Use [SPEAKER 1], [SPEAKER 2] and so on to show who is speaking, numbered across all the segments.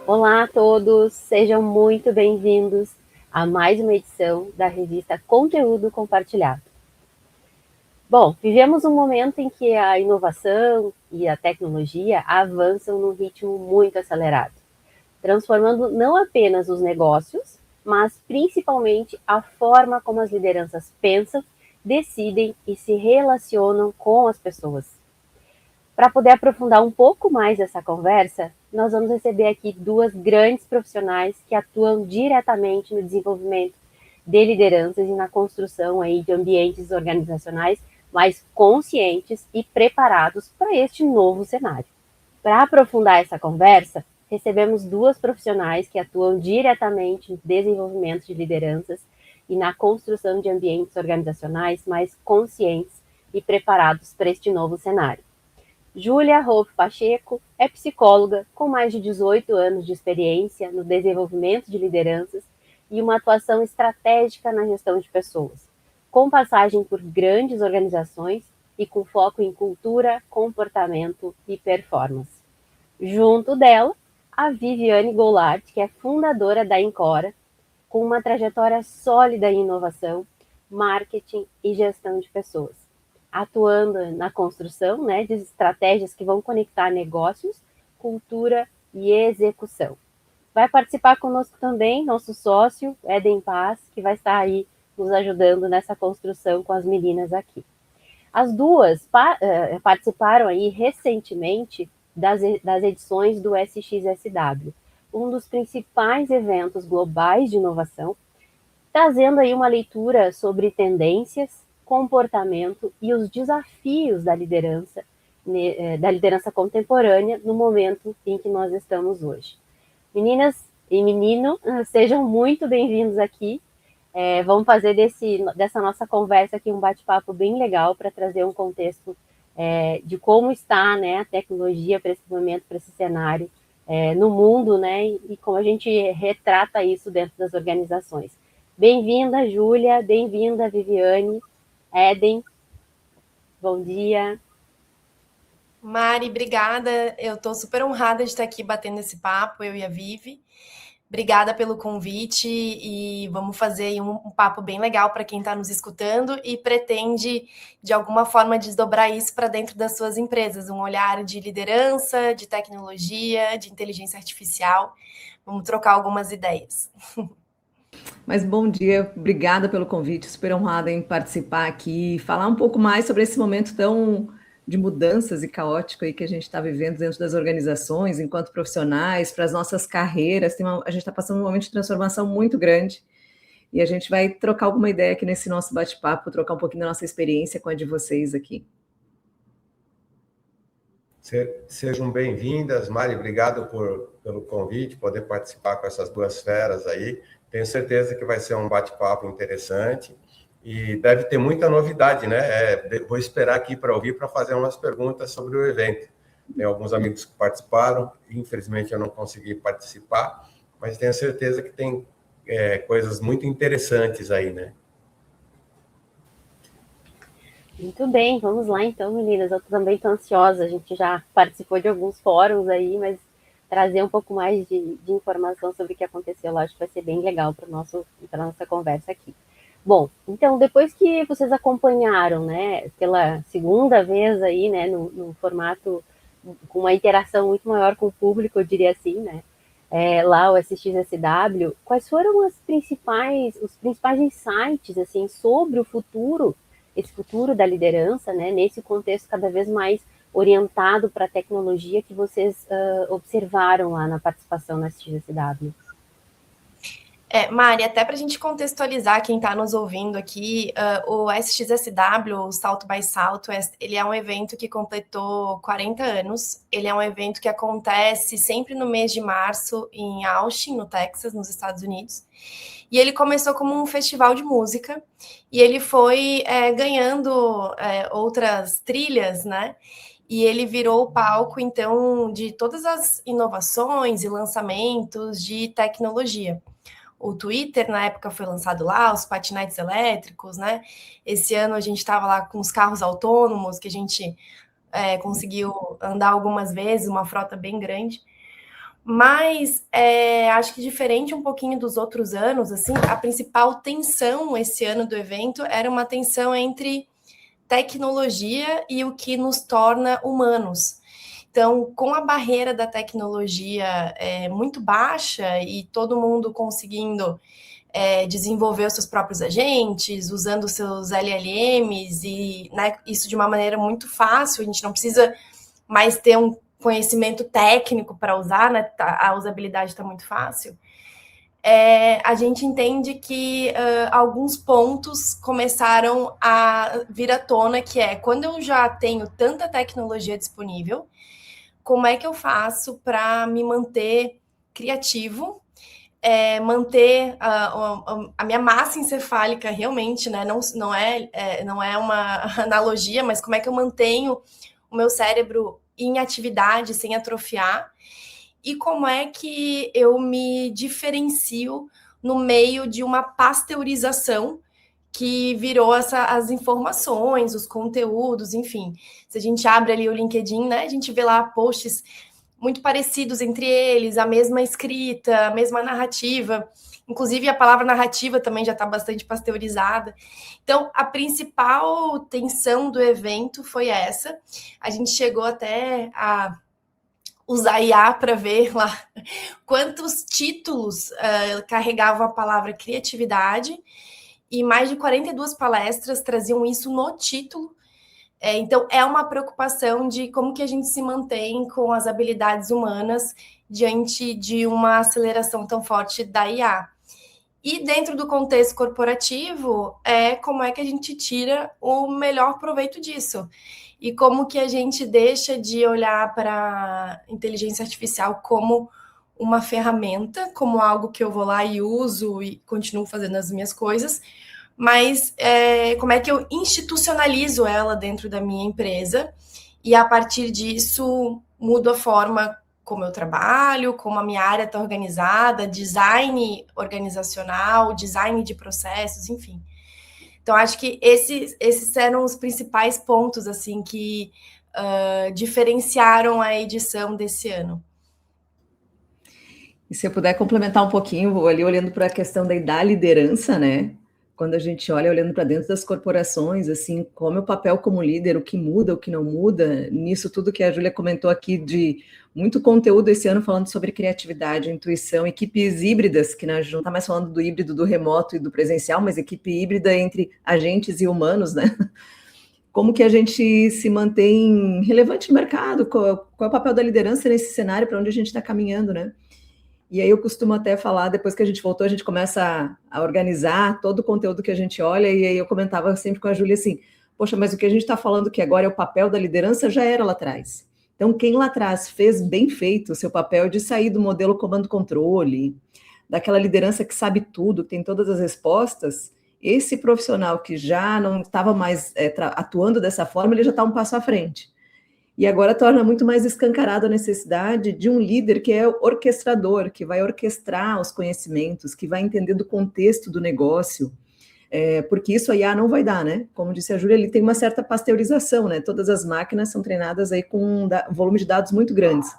[SPEAKER 1] Olá a todos, sejam muito bem-vindos a mais uma edição da revista Conteúdo Compartilhado. Bom, vivemos um momento em que a inovação e a tecnologia avançam num ritmo muito acelerado, transformando não apenas os negócios, mas principalmente a forma como as lideranças pensam, decidem e se relacionam com as pessoas. Para poder aprofundar um pouco mais essa conversa, nós vamos receber aqui duas grandes profissionais que atuam diretamente no desenvolvimento de lideranças e na construção aí de ambientes organizacionais mais conscientes e preparados para este novo cenário. Para aprofundar essa conversa, recebemos duas profissionais que atuam diretamente no desenvolvimento de lideranças e na construção de ambientes organizacionais mais conscientes e preparados para este novo cenário. Júlia Rolf Pacheco é psicóloga com mais de 18 anos de experiência no desenvolvimento de lideranças e uma atuação estratégica na gestão de pessoas, com passagem por grandes organizações e com foco em cultura, comportamento e performance. Junto dela, a Viviane Goulart, que é fundadora da Incora, com uma trajetória sólida em inovação, marketing e gestão de pessoas, atuando na construção, né, de estratégias que vão conectar negócios, cultura e execução. Vai participar conosco também nosso sócio, Eden Paz, que vai estar aí nos ajudando nessa construção com as meninas aqui. As duas participaram aí recentemente das edições do SXSW, um dos principais eventos globais de inovação, trazendo aí uma leitura sobre tendências, comportamento e os desafios da liderança contemporânea no momento em que nós estamos hoje. Meninas e menino, sejam muito bem-vindos aqui. Vamos fazer dessa nossa conversa aqui um bate-papo bem legal para trazer um contexto de como está, né, a tecnologia para esse momento, para esse cenário no mundo, né, e como a gente retrata isso dentro das organizações. Bem-vinda, Júlia, bem-vinda, Viviane, Eden, bom dia.
[SPEAKER 2] Mari, obrigada. Eu estou super honrada de estar aqui batendo esse papo, eu e a Vivi. Obrigada pelo convite e vamos fazer aí um papo bem legal para quem está nos escutando e pretende, de alguma forma, desdobrar isso para dentro das suas empresas. Um olhar de liderança, de tecnologia, de inteligência artificial. Vamos trocar algumas ideias.
[SPEAKER 3] Mas bom dia, obrigada pelo convite, super honrada em participar aqui e falar um pouco mais sobre esse momento tão de mudanças e caótico aí que a gente está vivendo dentro das organizações, enquanto profissionais, para as nossas carreiras. A gente está passando um momento de transformação muito grande e a gente vai trocar alguma ideia aqui nesse nosso bate-papo, trocar um pouquinho da nossa experiência com a de vocês aqui.
[SPEAKER 4] Sejam bem-vindas, Mari, obrigado pelo convite, poder participar com essas duas feras aí. Tenho certeza que vai ser um bate-papo interessante e deve ter muita novidade, né? Vou esperar aqui para ouvir, para fazer umas perguntas sobre o evento. Tem alguns amigos que participaram, infelizmente eu não consegui participar, mas tenho certeza que tem coisas muito interessantes aí, né?
[SPEAKER 1] Muito bem, vamos lá então, meninas. Eu também estou ansiosa. A gente já participou de alguns fóruns aí, mas trazer um pouco mais de informação sobre o que aconteceu lá, acho que vai ser bem legal para a nossa conversa aqui. Bom, então, depois que vocês acompanharam, né, pela segunda vez aí, né, no formato com uma interação muito maior com o público, eu diria assim, né, lá o SXSW, quais foram os principais insights, assim, sobre o futuro, esse futuro da liderança, né, nesse contexto cada vez mais orientado para a tecnologia que vocês observaram lá na participação na SXSW?
[SPEAKER 2] Mari, até para a gente contextualizar quem está nos ouvindo aqui, o SXSW, o South by Southwest, ele é um evento que completou 40 anos. Ele é um evento que acontece sempre no mês de março em Austin, no Texas, nos Estados Unidos. E ele começou como um festival de música e ele foi ganhando outras trilhas, né? E ele virou o palco, então, de todas as inovações e lançamentos de tecnologia. O Twitter, na época, foi lançado lá, os patinetes elétricos, né? Esse ano a gente estava lá com os carros autônomos, que a gente conseguiu andar algumas vezes, uma frota bem grande. Mas acho que diferente um pouquinho dos outros anos, assim, a principal tensão esse ano do evento era uma tensão entre tecnologia e o que nos torna humanos. Então, com a barreira da tecnologia muito baixa e todo mundo conseguindo desenvolver os seus próprios agentes, usando os seus LLMs e, né, isso de uma maneira muito fácil, a gente não precisa mais ter um conhecimento técnico para usar, né? A usabilidade está muito fácil. A gente entende que alguns pontos começaram a vir à tona, que é quando eu já tenho tanta tecnologia disponível, como é que eu faço para me manter criativo, manter a minha massa encefálica realmente, né? Não é uma analogia, mas como é que eu mantenho o meu cérebro em atividade sem atrofiar, e como é que eu me diferencio no meio de uma pasteurização que virou as informações, os conteúdos, enfim. Se a gente abre ali o LinkedIn, né, a gente vê lá posts muito parecidos entre eles, a mesma escrita, a mesma narrativa. Inclusive, a palavra narrativa também já está bastante pasteurizada. Então, a principal tensão do evento foi essa. A gente chegou até a usar IA para ver lá quantos títulos carregavam a palavra criatividade, e mais de 42 palestras traziam isso no título. Então, é uma preocupação de como que a gente se mantém com as habilidades humanas diante de uma aceleração tão forte da IA. E dentro do contexto corporativo, como é que a gente tira o melhor proveito disso? E como que a gente deixa de olhar para a inteligência artificial como uma ferramenta, como algo que eu vou lá e uso e continuo fazendo as minhas coisas, mas como é que eu institucionalizo ela dentro da minha empresa e, a partir disso, mudo a forma como eu trabalho, como a minha área está organizada, design organizacional, design de processos, enfim. Então, acho que esses eram os principais pontos assim que diferenciaram a edição desse ano.
[SPEAKER 3] E se eu puder complementar um pouquinho, vou ali olhando para a questão da liderança, né? Quando a gente olha olhando para dentro das corporações, assim, como é o papel como líder, o que muda, o que não muda, nisso tudo que a Júlia comentou aqui de muito conteúdo esse ano falando sobre criatividade, intuição, equipes híbridas, que a gente não está mais falando do híbrido, do remoto e do presencial, mas equipe híbrida entre agentes e humanos, né? Como que a gente se mantém relevante no mercado, qual é o papel da liderança nesse cenário, para onde a gente está caminhando, né? E aí eu costumo até falar, depois que a gente voltou, a gente começa a organizar todo o conteúdo que a gente olha, e aí eu comentava sempre com a Júlia assim, poxa, mas o que a gente está falando que agora é o papel da liderança já era lá atrás. Então, quem lá atrás fez bem feito o seu papel de sair do modelo comando-controle, daquela liderança que sabe tudo, tem todas as respostas, esse profissional que já não estava mais atuando dessa forma, ele já está um passo à frente. E agora torna muito mais escancarada a necessidade de um líder que é orquestrador, que vai orquestrar os conhecimentos, que vai entender do contexto do negócio, porque isso a IA não vai dar, né? Como disse a Júlia, ele tem uma certa pasteurização, né? Todas as máquinas são treinadas aí com um volume de dados muito grandes.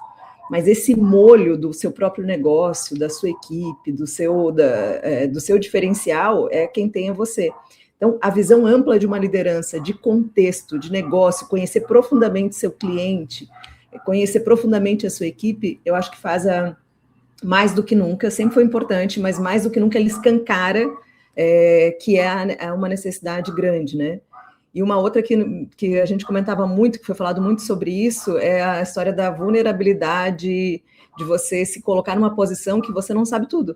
[SPEAKER 3] Mas esse molho do seu próprio negócio, da sua equipe, do seu diferencial, é quem tem é você. Então, a visão ampla de uma liderança, de contexto, de negócio, conhecer profundamente seu cliente, conhecer profundamente a sua equipe, eu acho que faz mais do que nunca, sempre foi importante, mas mais do que nunca ele escancara que é uma necessidade grande, né? E uma outra que a gente comentava muito, que foi falado muito sobre isso, é a história da vulnerabilidade, de você se colocar numa posição que você não sabe tudo.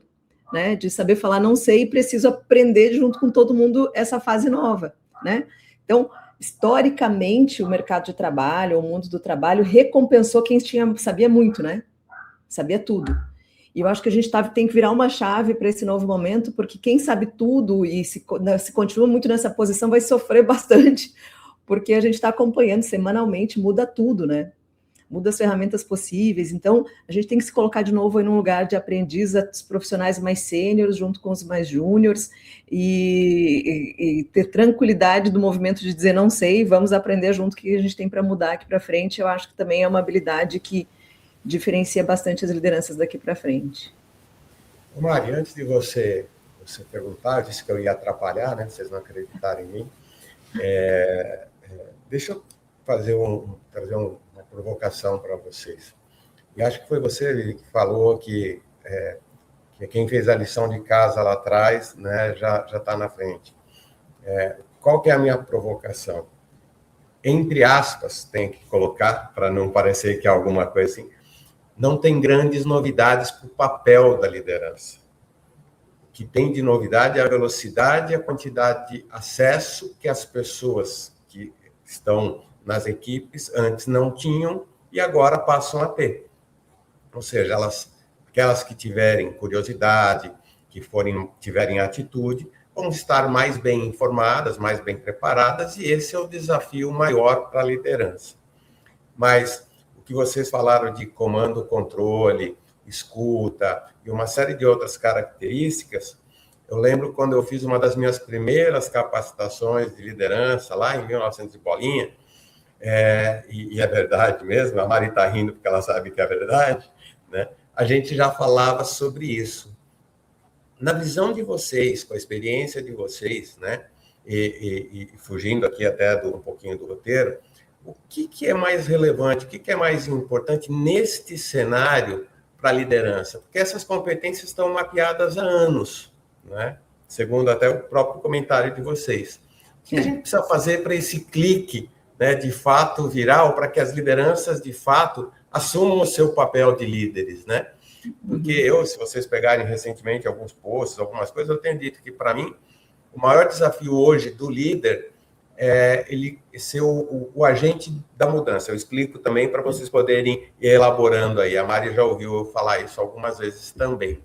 [SPEAKER 3] Né, de saber falar não sei e preciso aprender junto com todo mundo essa fase nova, né? Então, historicamente, o mercado de trabalho, o mundo do trabalho recompensou quem sabia muito, né? Sabia tudo. E eu acho que a gente tem que virar uma chave para esse novo momento, porque quem sabe tudo e se continua muito nessa posição vai sofrer bastante, porque a gente está acompanhando semanalmente, muda tudo, né? Muda as ferramentas possíveis, então a gente tem que se colocar de novo em um lugar de aprendiz, os profissionais mais sêniores junto com os mais júniores e ter tranquilidade do movimento de dizer não sei, vamos aprender junto o que a gente tem para mudar aqui para frente. Eu acho que também é uma habilidade que diferencia bastante as lideranças daqui para frente.
[SPEAKER 4] Mari, antes de você perguntar, eu disse que eu ia atrapalhar, né? Vocês não acreditaram em mim. Deixa eu trazer uma provocação para vocês. E acho que foi você que falou que quem fez a lição de casa lá atrás, né, já está na frente. Qual que é a minha provocação? Entre aspas, tem que colocar, para não parecer que é alguma coisa assim, não tem grandes novidades para o papel da liderança. O que tem de novidade é a velocidade e a quantidade de acesso que as pessoas que estão nas equipes antes não tinham e agora passam a ter. Ou seja, aquelas que tiverem curiosidade, que tiverem atitude, vão estar mais bem informadas, mais bem preparadas, e esse é o desafio maior para a liderança. Mas o que vocês falaram de comando, controle, escuta e uma série de outras características, eu lembro quando eu fiz uma das minhas primeiras capacitações de liderança, lá em 1900 e bolinha, e é verdade mesmo, a Mari está rindo porque ela sabe que é verdade, né? A gente já falava sobre isso. Na visão de vocês, com a experiência de vocês, né? E fugindo aqui até um pouquinho do roteiro, o que é mais relevante, o que é mais importante neste cenário para a liderança? Porque essas competências estão mapeadas há anos, né? Segundo até o próprio comentário de vocês. O que a gente precisa fazer para esse clique, né, de fato viral, para que as lideranças, de fato, assumam o seu papel de líderes, né? Porque se vocês pegarem recentemente alguns posts, algumas coisas, eu tenho dito que, para mim, o maior desafio hoje do líder é ele ser o agente da mudança. Eu explico também para vocês poderem ir elaborando aí. A Mari já ouviu eu falar isso algumas vezes também.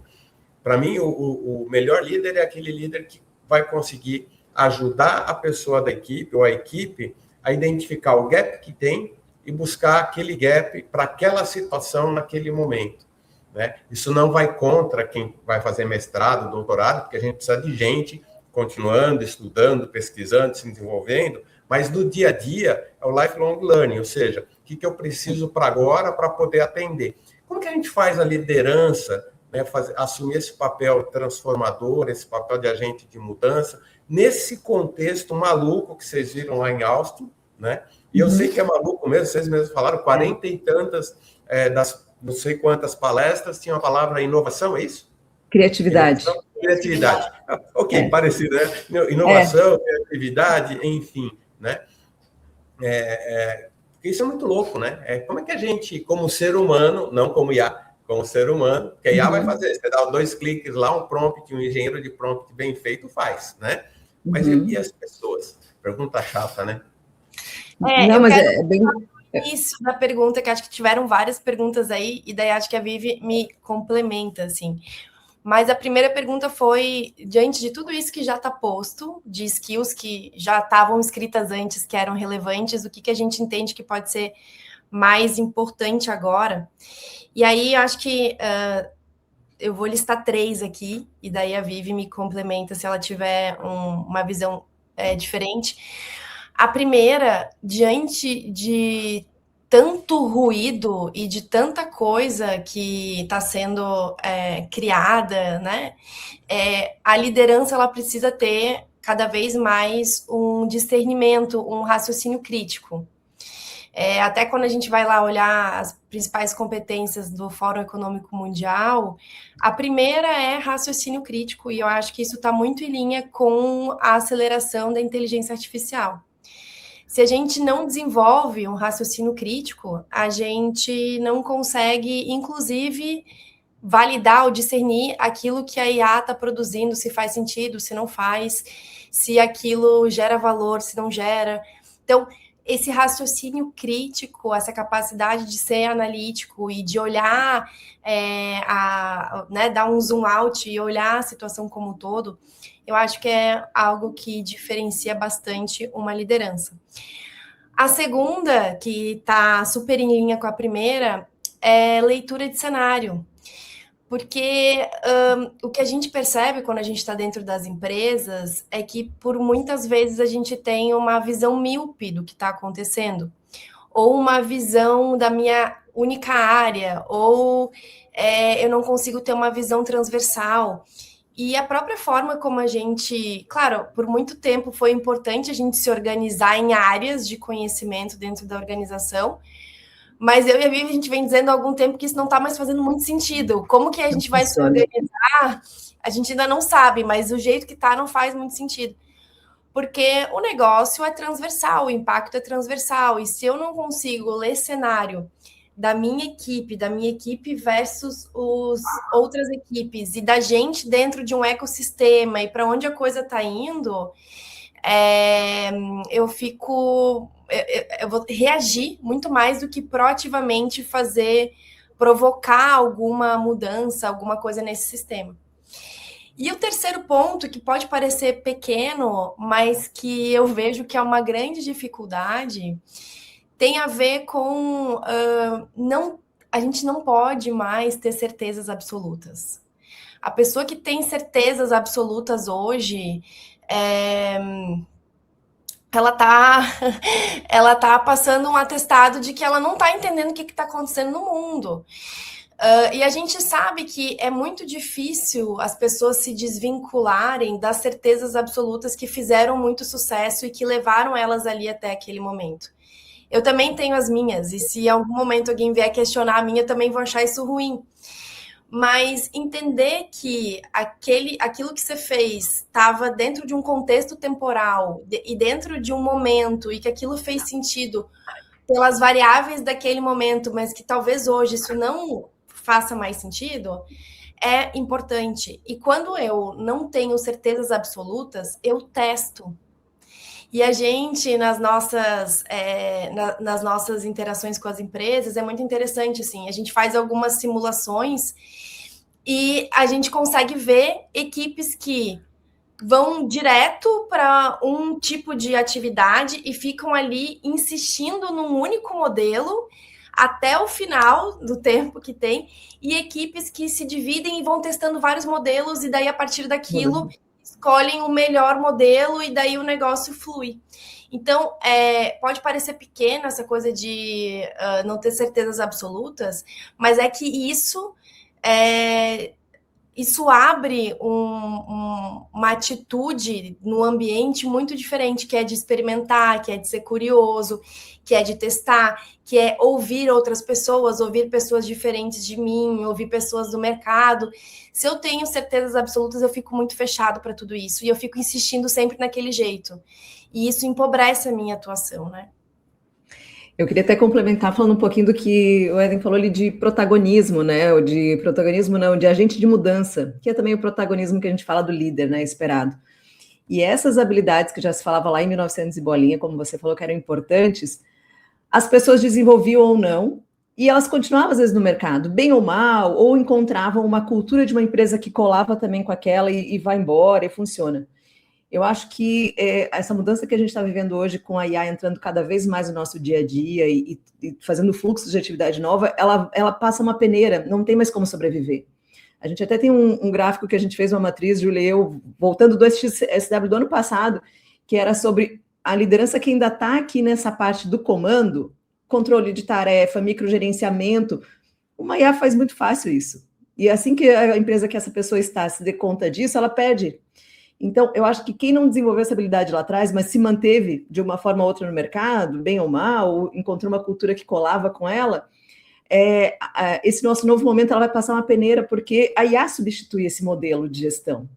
[SPEAKER 4] Para mim, o melhor líder é aquele líder que vai conseguir ajudar a pessoa da equipe ou a equipe a identificar o gap que tem e buscar aquele gap para aquela situação naquele momento, né? Isso não vai contra quem vai fazer mestrado, doutorado, porque a gente precisa de gente continuando, estudando, pesquisando, se desenvolvendo, mas no dia a dia é o lifelong learning, ou seja, o que eu preciso para agora para poder atender. Como que a gente faz a liderança, né, assumir esse papel transformador, esse papel de agente de mudança, nesse contexto maluco que vocês viram lá em Austin, né? E eu sei que é maluco mesmo, vocês mesmos falaram, 40 e tantas das não sei quantas palestras tinham a palavra inovação, é isso?
[SPEAKER 3] Criatividade.
[SPEAKER 4] Criatividade. Ok, parecido, né? Inovação, criatividade, enfim, né? Isso é muito louco, né? Como é que a gente, como ser humano, não como IA, como ser humano, que a IA vai fazer, você dá 2 cliques lá, um prompt, um engenheiro de prompt bem feito faz, né? Mas e as pessoas? Pergunta chata, né?
[SPEAKER 3] Não, mas é bem...
[SPEAKER 2] Isso da pergunta, que acho que tiveram várias perguntas aí, e daí acho que a Vivi me complementa, assim. Mas a primeira pergunta foi, diante de tudo isso que já está posto, de skills que já estavam escritas antes, que eram relevantes, o que a gente entende que pode ser mais importante agora? E aí, acho que eu vou listar 3 aqui, e daí a Vivi me complementa se ela tiver uma visão diferente. A primeira, diante de tanto ruído e de tanta coisa que está sendo criada, né? A liderança ela precisa ter cada vez mais um discernimento, um raciocínio crítico. Até quando a gente vai lá olhar as principais competências do Fórum Econômico Mundial, a primeira é raciocínio crítico, e eu acho que isso está muito em linha com a aceleração da inteligência artificial. Se a gente não desenvolve um raciocínio crítico, a gente não consegue, inclusive, validar ou discernir aquilo que a IA está produzindo, se faz sentido, se não faz, se aquilo gera valor, se não gera. Então, esse raciocínio crítico, essa capacidade de ser analítico e de olhar, dar um zoom out e olhar a situação como um todo, eu acho que é algo que diferencia bastante uma liderança. A segunda, que está super em linha com a primeira, é leitura de cenário. Porque o que a gente percebe quando a gente está dentro das empresas é que, por muitas vezes, a gente tem uma visão míope do que está acontecendo. Ou uma visão da minha única área, ou eu não consigo ter uma visão transversal. E a própria forma como a gente... Claro, por muito tempo foi importante a gente se organizar em áreas de conhecimento dentro da organização, mas eu e a Vivi, a gente vem dizendo há algum tempo que isso não está mais fazendo muito sentido. Como que a gente vai se organizar? A gente ainda não sabe, mas o jeito que está não faz muito sentido. Porque o negócio é transversal, o impacto é transversal. E se eu não consigo ler cenário da minha equipe versus outras equipes, e da gente dentro de um ecossistema, e para onde a coisa está indo, eu vou reagir muito mais do que proativamente provocar alguma mudança, alguma coisa nesse sistema. E o terceiro ponto, que pode parecer pequeno, mas que eu vejo que é uma grande dificuldade, tem a ver com a gente não pode mais ter certezas absolutas. A pessoa que tem certezas absolutas hoje, ela tá passando um atestado de que ela não está entendendo o que está acontecendo no mundo. E a gente sabe que é muito difícil as pessoas se desvincularem das certezas absolutas que fizeram muito sucesso e que levaram elas ali até aquele momento. Eu também tenho as minhas, e se em algum momento alguém vier questionar a minha, eu também vou achar isso ruim. Mas entender que aquilo que você fez estava dentro de um contexto temporal e dentro de um momento, e que aquilo fez sentido pelas variáveis daquele momento, mas que talvez hoje isso não faça mais sentido, é importante. E quando eu não tenho certezas absolutas, eu testo. E a gente, nas nossas interações com as empresas, é muito interessante, assim, a gente faz algumas simulações e a gente consegue ver equipes que vão direto para um tipo de atividade e ficam ali insistindo num único modelo até o final do tempo que tem, e equipes que se dividem e vão testando vários modelos, e daí, a partir daquilo, escolhem o melhor modelo, e daí o negócio flui. Então, pode parecer pequeno essa coisa de não ter certezas absolutas, mas é que isso abre uma atitude no ambiente muito diferente, que é de experimentar, que é de ser curioso, que é de testar, que é ouvir outras pessoas, ouvir pessoas diferentes de mim, ouvir pessoas do mercado. Se eu tenho certezas absolutas, eu fico muito fechado para tudo isso, e eu fico insistindo sempre naquele jeito. E isso empobrece a minha atuação, né?
[SPEAKER 3] Eu queria até complementar falando um pouquinho do que o Eden falou ali de protagonismo, né? Ou de protagonismo, não, de agente de mudança, que é também o protagonismo que a gente fala do líder, né? Esperado. E essas habilidades que já se falava lá em 1900 e bolinha, como você falou que eram importantes, as pessoas desenvolviam ou não, e elas continuavam às vezes no mercado, bem ou mal, ou encontravam uma cultura de uma empresa que colava também com aquela e vai embora e funciona. Eu acho que essa mudança que a gente está vivendo hoje, com a IA entrando cada vez mais no nosso dia a dia e fazendo fluxos de atividade nova, ela passa uma peneira, não tem mais como sobreviver. A gente até tem um gráfico que a gente fez, uma matriz, Júlia e eu, voltando do SXSW do ano passado, que era sobre a liderança que ainda está aqui nessa parte do comando, controle de tarefa, microgerenciamento. Uma IA faz muito fácil isso. E assim que a empresa que essa pessoa está se dê conta disso, ela perde. Então, eu acho que quem não desenvolveu essa habilidade lá atrás, mas se manteve de uma forma ou outra no mercado, bem ou mal, ou encontrou uma cultura que colava com ela, esse nosso novo momento ela vai passar uma peneira, porque a IA substitui esse modelo de gestão.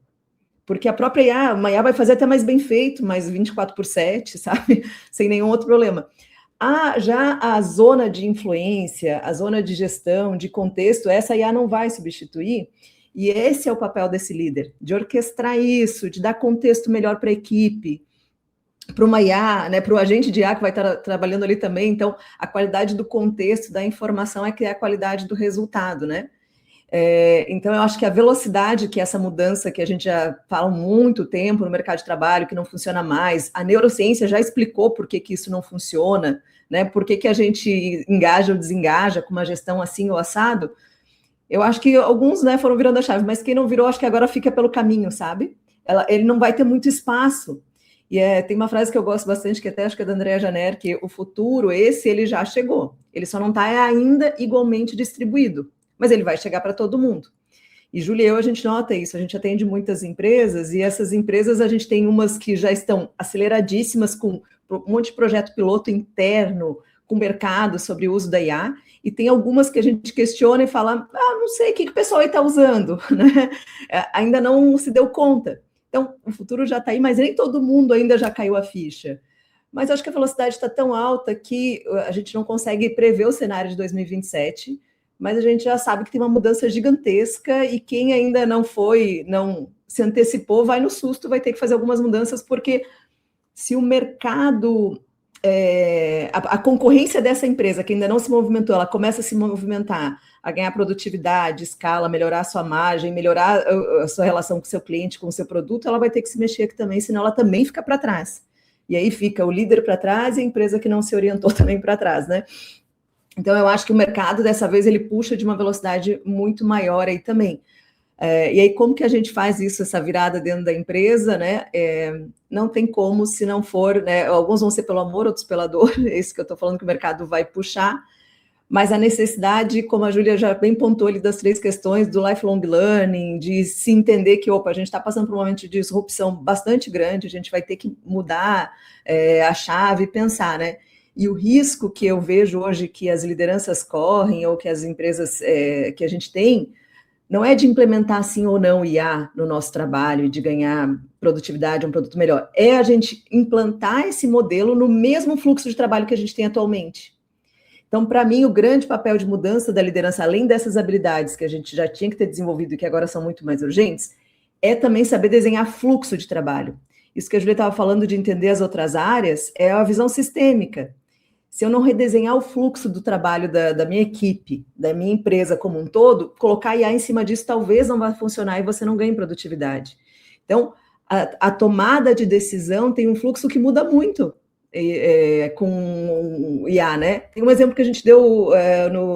[SPEAKER 3] Porque a própria IA, uma IA vai fazer até mais bem feito, mais 24/7, sabe? Sem nenhum outro problema. Já a zona de influência, a zona de gestão, de contexto, essa IA não vai substituir. E esse é o papel desse líder, de orquestrar isso, de dar contexto melhor para a equipe, para uma IA, né, para o agente de IA que vai estar trabalhando ali também. Então, a qualidade do contexto, da informação é que é a qualidade do resultado, né? Então, eu acho que a velocidade que essa mudança, que a gente já fala há muito tempo no mercado de trabalho, que não funciona mais, a neurociência já explicou por que isso não funciona, né? Por que a gente engaja ou desengaja com uma gestão assim ou assado. Eu acho que alguns, né, foram virando a chave, mas quem não virou, acho que agora fica pelo caminho, sabe? Ele não vai ter muito espaço. E tem uma frase que eu gosto bastante, que até acho que é da Andrea Janer, que o futuro, ele já chegou. Ele só não está ainda igualmente distribuído, mas ele vai chegar para todo mundo. E, Júlia, a gente nota isso, a gente atende muitas empresas, e essas empresas, a gente tem umas que já estão aceleradíssimas, com um monte de projeto piloto interno, com mercado sobre o uso da IA, e tem algumas que a gente questiona e fala, não sei, o que o pessoal aí está usando, né? Ainda não se deu conta. Então, o futuro já está aí, mas nem todo mundo ainda já caiu a ficha. Mas acho que a velocidade está tão alta que a gente não consegue prever o cenário de 2027, mas a gente já sabe que tem uma mudança gigantesca e quem ainda não se antecipou, vai no susto, vai ter que fazer algumas mudanças, porque se o mercado, a concorrência dessa empresa, que ainda não se movimentou, ela começa a se movimentar, a ganhar produtividade, escala, melhorar a sua margem, melhorar a sua relação com o seu cliente, com o seu produto, ela vai ter que se mexer aqui também, senão ela também fica para trás. E aí fica o líder para trás e a empresa que não se orientou também para trás, né? Então, eu acho que o mercado, dessa vez, ele puxa de uma velocidade muito maior aí também. E aí, como que a gente faz isso, essa virada dentro da empresa, né? Não tem como, se não for, né? Alguns vão ser pelo amor, outros pela dor, é isso que eu estou falando que o mercado vai puxar, mas a necessidade, como a Júlia já bem pontuou ali, das 3 questões do lifelong learning, de se entender que, a gente está passando por um momento de disrupção bastante grande, a gente vai ter que mudar a chave e pensar, né? E o risco que eu vejo hoje que as lideranças correm, ou que as empresas que a gente tem, não é de implementar sim ou não IA no nosso trabalho e de ganhar produtividade, um produto melhor. É a gente implantar esse modelo no mesmo fluxo de trabalho que a gente tem atualmente. Então, para mim, o grande papel de mudança da liderança, além dessas habilidades que a gente já tinha que ter desenvolvido e que agora são muito mais urgentes, é também saber desenhar fluxo de trabalho. Isso que a Júlia estava falando de entender as outras áreas é a visão sistêmica. Se eu não redesenhar o fluxo do trabalho da minha equipe, da minha empresa como um todo, colocar IA em cima disso talvez não vá funcionar e você não ganhe produtividade. Então, a tomada de decisão tem um fluxo que muda muito com IA, né? Tem um exemplo que a gente deu,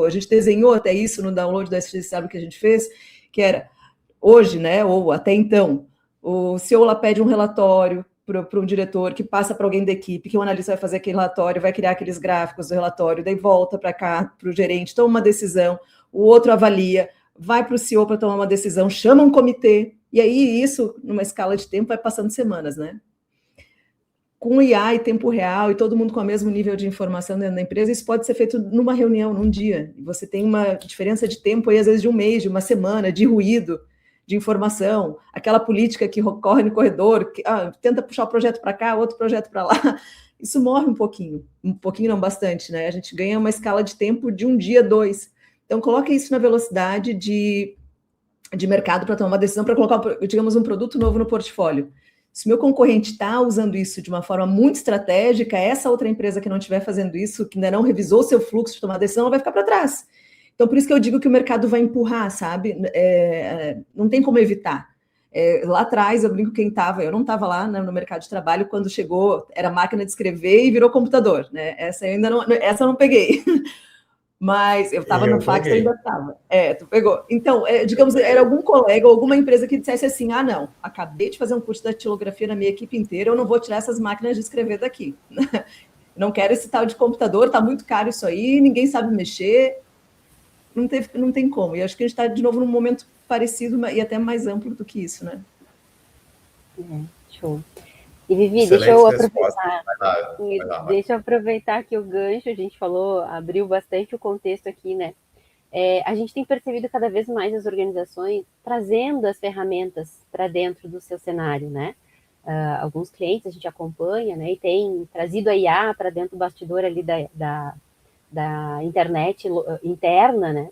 [SPEAKER 3] a gente desenhou até isso no download da SXSW que a gente fez, que era hoje, né, ou até então, o CEO lá pede um relatório para um diretor, que passa para alguém da equipe, que o analista vai fazer aquele relatório, vai criar aqueles gráficos do relatório, daí volta para cá, para o gerente, toma uma decisão, o outro avalia, vai para o CEO para tomar uma decisão, chama um comitê, e aí isso, numa escala de tempo, vai passando semanas, né? Com IA e tempo real, e todo mundo com o mesmo nível de informação dentro da empresa, isso pode ser feito numa reunião, num dia, e você tem uma diferença de tempo aí, às vezes de um mês, de uma semana, de ruído, de informação, aquela política que corre no corredor, que, tenta puxar o projeto para cá, outro projeto para lá, isso morre um pouquinho não bastante, né? A gente ganha uma escala de tempo de um dia, 2. Então, coloca isso na velocidade de mercado para tomar uma decisão, para colocar, digamos, um produto novo no portfólio. Se o meu concorrente está usando isso de uma forma muito estratégica, essa outra empresa que não estiver fazendo isso, que ainda não revisou o seu fluxo de tomar decisão, ela vai ficar para trás. Então, por isso que eu digo que o mercado vai empurrar, sabe? Não tem como evitar. Lá atrás, eu brinco eu não estava lá, né, no mercado de trabalho, quando chegou, era máquina de escrever e virou computador, né? Essa eu não peguei. Mas eu estava no fax, eu ainda estava. Tu pegou. Então, digamos, era algum colega ou alguma empresa que dissesse assim, não, acabei de fazer um curso de datilografia na minha equipe inteira, eu não vou tirar essas máquinas de escrever daqui. Não quero esse tal de computador, está muito caro isso aí, ninguém sabe mexer. Não tem como. E acho que a gente está, de novo, num momento parecido e até mais amplo do que isso, né?
[SPEAKER 1] Show. E, Vivi, deixa eu aproveitar aqui o gancho, a gente abriu bastante o contexto aqui, né? A gente tem percebido cada vez mais as organizações trazendo as ferramentas para dentro do seu cenário, né? Alguns clientes a gente acompanha, né? E tem trazido a IA para dentro do bastidor ali da internet interna, né?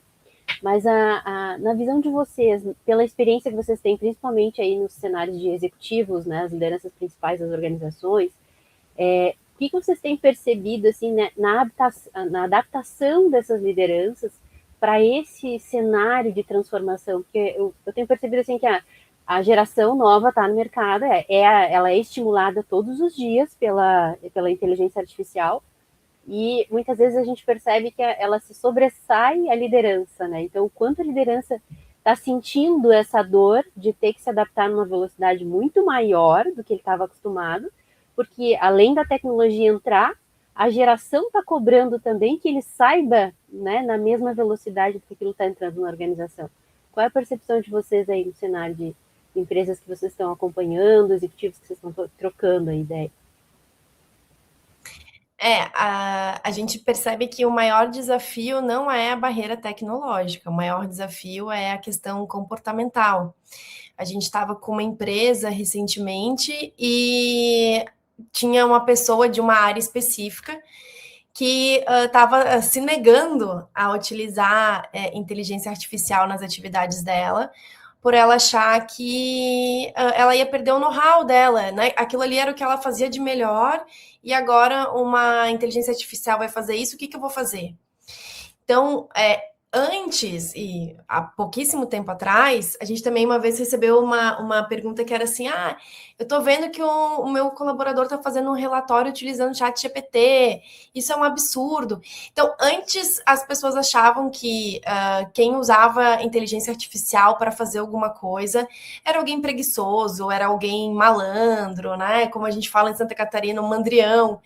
[SPEAKER 1] Mas na visão de vocês, pela experiência que vocês têm, principalmente aí nos cenários de executivos, né, as lideranças principais das organizações, o que vocês têm percebido assim, né, na adaptação dessas lideranças para esse cenário de transformação? Porque eu tenho percebido assim que a geração nova está no mercado, ela é estimulada todos os dias pela inteligência artificial, e muitas vezes a gente percebe que ela se sobressai à liderança, né? Então, o quanto a liderança está sentindo essa dor de ter que se adaptar numa velocidade muito maior do que ele estava acostumado, porque além da tecnologia entrar, a geração está cobrando também que ele saiba, né, na mesma velocidade que aquilo está entrando na organização. Qual é a percepção de vocês aí no cenário de empresas que vocês estão acompanhando, executivos que vocês estão trocando a ideia?
[SPEAKER 2] A gente percebe que o maior desafio não é a barreira tecnológica, o maior desafio é a questão comportamental. A gente estava com uma empresa recentemente e tinha uma pessoa de uma área específica que estava se negando a utilizar inteligência artificial nas atividades dela, por ela achar que ela ia perder o know-how dela, né? Aquilo ali era o que ela fazia de melhor, e agora uma inteligência artificial vai fazer isso, o que eu vou fazer? Então, antes, e há pouquíssimo tempo atrás, a gente também uma vez recebeu uma pergunta que era assim, eu estou vendo que o meu colaborador está fazendo um relatório utilizando o ChatGPT, isso é um absurdo. Então, antes as pessoas achavam que quem usava inteligência artificial para fazer alguma coisa era alguém preguiçoso, era alguém malandro, né? Como a gente fala em Santa Catarina, um mandrião.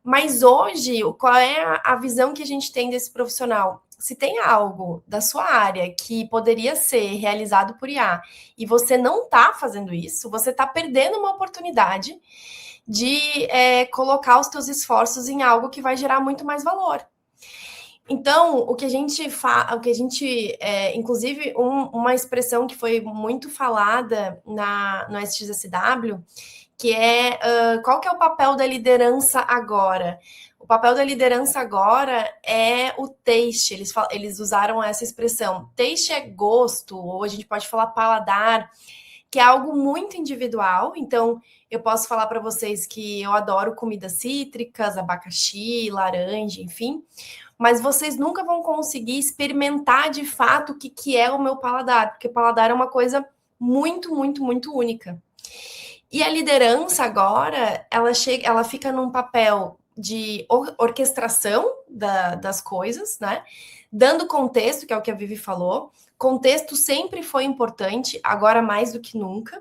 [SPEAKER 2] Mas hoje, qual é a visão que a gente tem desse profissional? Se tem algo da sua área que poderia ser realizado por IA e você não está fazendo isso, você está perdendo uma oportunidade de colocar os seus esforços em algo que vai gerar muito mais valor. Então, o que a gente faz, inclusive, uma expressão que foi muito falada no SXSW, que é qual que é o papel da liderança agora? O papel da liderança agora é o taste, eles usaram essa expressão. Taste é gosto, ou a gente pode falar paladar, que é algo muito individual. Então, eu posso falar para vocês que eu adoro comidas cítricas, abacaxi, laranja, enfim, mas vocês nunca vão conseguir experimentar de fato o que é o meu paladar, porque o paladar é uma coisa muito, muito, muito única. E a liderança agora, ela fica num papel de orquestração das coisas, né? Dando contexto, que é o que a Vivi falou. Contexto sempre foi importante, agora mais do que nunca.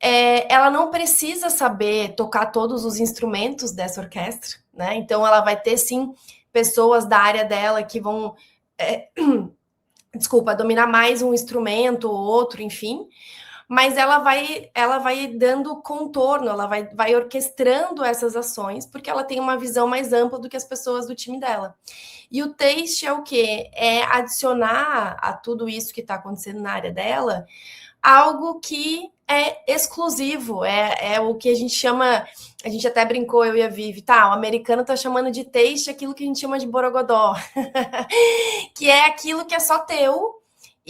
[SPEAKER 2] Ela não precisa saber tocar todos os instrumentos dessa orquestra, né? Então, ela vai ter, sim, pessoas da área dela que vão, dominar mais um instrumento ou outro, enfim. Mas ela vai dando contorno, ela vai orquestrando essas ações, porque ela tem uma visão mais ampla do que as pessoas do time dela. E o taste é o quê? É adicionar a tudo isso que está acontecendo na área dela algo que é exclusivo, é o que a gente chama, a gente até brincou, eu e a Vivi, o americano tá chamando de taste aquilo que a gente chama de borogodó, que é aquilo que é só teu,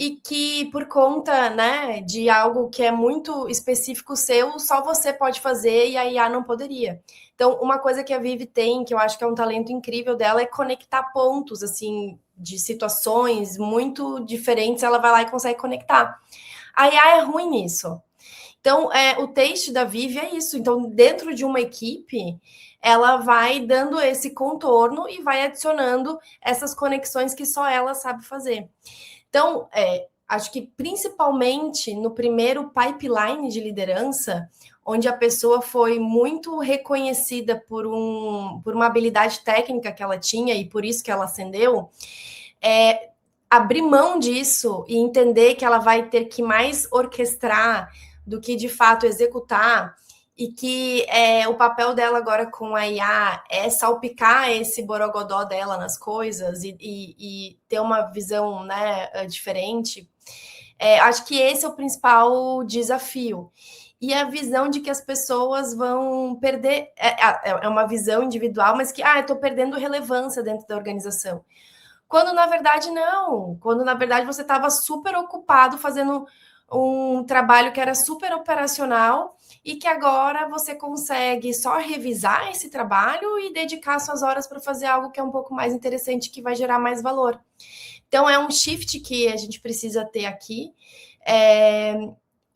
[SPEAKER 2] e que por conta, né, de algo que é muito específico seu, só você pode fazer e a IA não poderia. Então, uma coisa que a Vivi tem, que eu acho que é um talento incrível dela, é conectar pontos, assim, de situações muito diferentes, ela vai lá e consegue conectar. A IA é ruim nisso. Então, o taste da Vivi é isso. Então, dentro de uma equipe, ela vai dando esse contorno e vai adicionando essas conexões que só ela sabe fazer. Então, acho que principalmente no primeiro pipeline de liderança, onde a pessoa foi muito reconhecida por uma habilidade técnica que ela tinha e por isso que ela ascendeu, abrir mão disso e entender que ela vai ter que mais orquestrar do que de fato executar, e que o papel dela agora com a IA é salpicar esse borogodó dela nas coisas e ter uma visão, né, diferente. Acho que esse é o principal desafio. E a visão de que as pessoas vão perder... É uma visão individual, mas que, eu estou perdendo relevância dentro da organização. Quando, na verdade, não. Quando, na verdade, você estava super ocupado fazendo um trabalho que era super operacional e que agora você consegue só revisar esse trabalho e dedicar suas horas para fazer algo que é um pouco mais interessante, que vai gerar mais valor. Então, é um shift que a gente precisa ter aqui,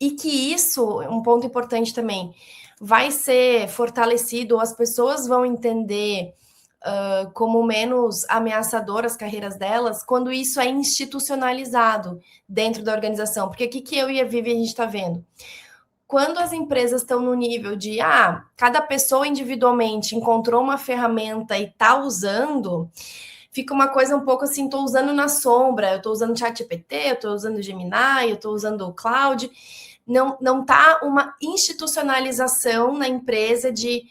[SPEAKER 2] e que isso, um ponto importante também, vai ser fortalecido, as pessoas vão entender como menos ameaçador as carreiras delas, quando isso é institucionalizado dentro da organização. Porque o que eu e a Vivi a gente está vendo? quando as empresas estão no nível de cada pessoa individualmente encontrou uma ferramenta e está usando, fica uma coisa um pouco assim, estou usando na sombra, eu estou usando o ChatGPT, eu estou usando o Gemini, eu estou usando o Cloud. Não está uma institucionalização na empresa de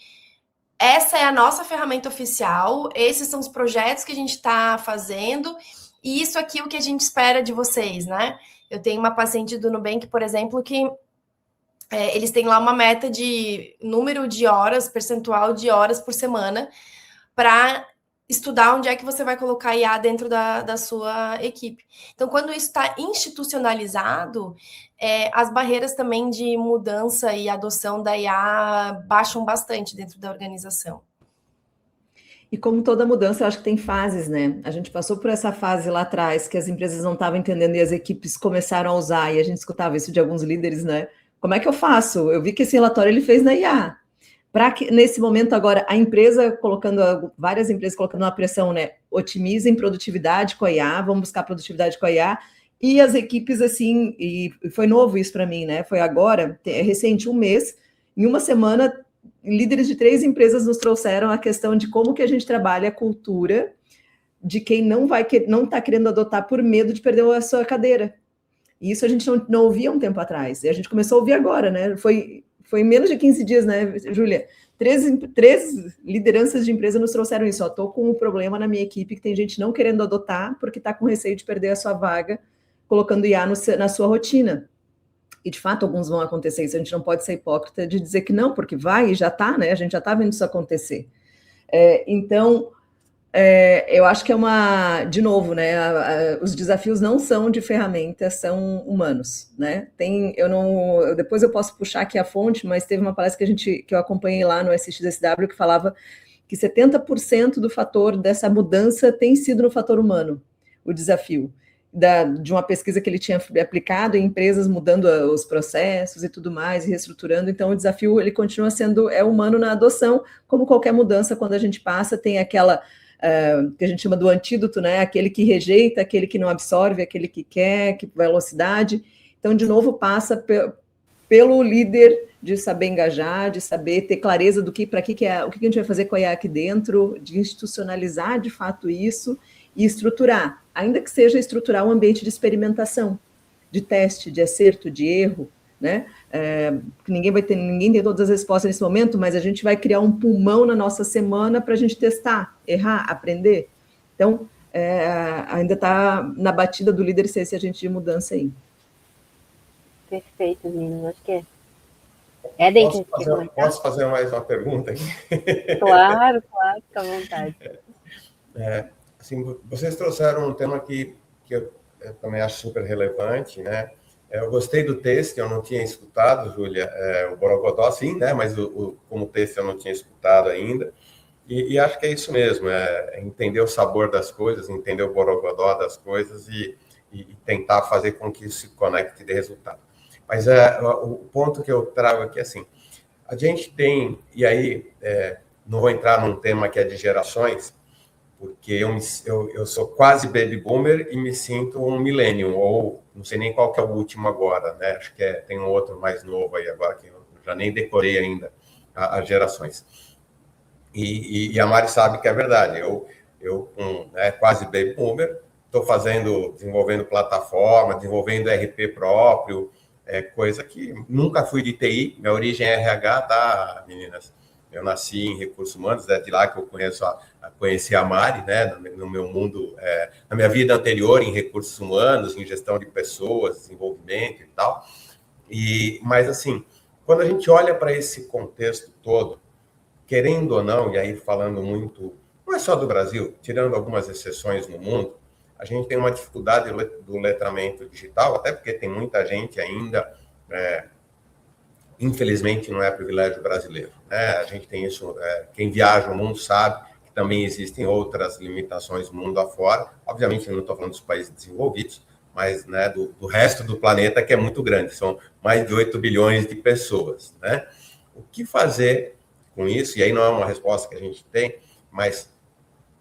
[SPEAKER 2] essa é a nossa ferramenta oficial, esses são os projetos que a gente está fazendo, e isso aqui é o que a gente espera de vocês, né? Eu tenho uma paciente do Nubank, por exemplo, que eles têm lá uma meta de número de horas, percentual de horas por semana, para estudar onde é que você vai colocar IA dentro da sua equipe. Então, quando isso está institucionalizado, as barreiras também de mudança e adoção da IA baixam bastante dentro da organização.
[SPEAKER 3] E como toda mudança, eu acho que tem fases, né? A gente passou por essa fase lá atrás, que as empresas não estavam entendendo e as equipes começaram a usar, e a gente escutava isso de alguns líderes, né? Como é que eu faço? Eu vi que esse relatório ele fez na IA. Para que, nesse momento agora, a empresa várias empresas colocando uma pressão, né? Otimizem produtividade com a IA, vamos buscar produtividade com a IA, e as equipes, assim, e foi novo isso para mim, né? Foi agora, recente, um mês, em uma semana, líderes de 3 empresas nos trouxeram a questão de como que a gente trabalha a cultura de quem não está querendo adotar por medo de perder a sua cadeira. E isso a gente não ouvia um tempo atrás, e a gente começou a ouvir agora, né? Foi em menos de 15 dias, né, Júlia? 3 lideranças de empresa nos trouxeram isso. Estou com um problema na minha equipe que tem gente não querendo adotar porque está com receio de perder a sua vaga, colocando IA na sua rotina. E, de fato, alguns vão acontecer. Isso a gente não pode ser hipócrita de dizer que não, porque vai e já está, né? A gente já está vendo isso acontecer. Então, eu acho que de novo, né? Os desafios não são de ferramentas, são humanos, né? Depois eu posso puxar aqui a fonte, mas teve uma palestra que eu acompanhei lá no SXSW que falava que 70% do fator dessa mudança tem sido no fator humano, o desafio. De uma pesquisa que ele tinha aplicado em empresas, mudando os processos e tudo mais, e reestruturando. Então, o desafio ele continua sendo humano na adoção, como qualquer mudança, quando a gente passa, tem aquela que a gente chama do antídoto, né? Aquele que rejeita, aquele que não absorve, aquele que quer, que velocidade. Então, de novo, passa pelo líder de saber engajar, de saber ter clareza do o que a gente vai fazer com a IA aqui dentro, de institucionalizar de fato isso e estruturar, ainda que seja estruturar um ambiente de experimentação, de teste, de acerto, de erro, né? Ninguém tem todas as respostas nesse momento, mas a gente vai criar um pulmão na nossa semana para a gente testar, errar, aprender. Então, ainda está na batida do líder ser esse agente de mudança aí.
[SPEAKER 1] Perfeito, meninas. Acho que é dentro.
[SPEAKER 4] Posso fazer mais uma pergunta aqui?
[SPEAKER 1] Claro, fica à vontade.
[SPEAKER 4] Assim, vocês trouxeram um tema que eu também acho super relevante, né? Eu gostei do texto, eu não tinha escutado, Júlia, o Borogodó, sim, né? Mas como texto eu não tinha escutado ainda. E acho que é isso mesmo, entender o sabor das coisas, entender o Borogodó das coisas e tentar fazer com que isso se conecte e dê resultado. Mas o ponto que eu trago aqui é assim, a gente tem, e aí não vou entrar num tema que é de gerações, porque eu sou quase baby boomer e me sinto um millennium, ou não sei nem qual que é o último agora, né? Acho que tem um outro mais novo aí agora, que eu já nem decorei ainda as gerações. E a Mari sabe que é verdade, eu quase baby boomer, estou desenvolvendo plataforma, desenvolvendo RP próprio, coisa que nunca fui de TI, minha origem é RH, tá, meninas? Eu nasci em recursos humanos, é de lá que eu conheci a Mari, né, no meu mundo, na minha vida anterior em recursos humanos, em gestão de pessoas, desenvolvimento e tal. Mas, assim, quando a gente olha para esse contexto todo, querendo ou não, e aí falando muito, não é só do Brasil, tirando algumas exceções no mundo, a gente tem uma dificuldade do letramento digital, até porque tem muita gente ainda... infelizmente, não é privilégio brasileiro, né? A gente tem isso, quem viaja o mundo sabe que também existem outras limitações mundo afora. Obviamente, eu não estou falando dos países desenvolvidos, mas, né, do resto do planeta, que é muito grande, são mais de 8 bilhões de pessoas, né? O que fazer com isso? E aí não é uma resposta que a gente tem, mas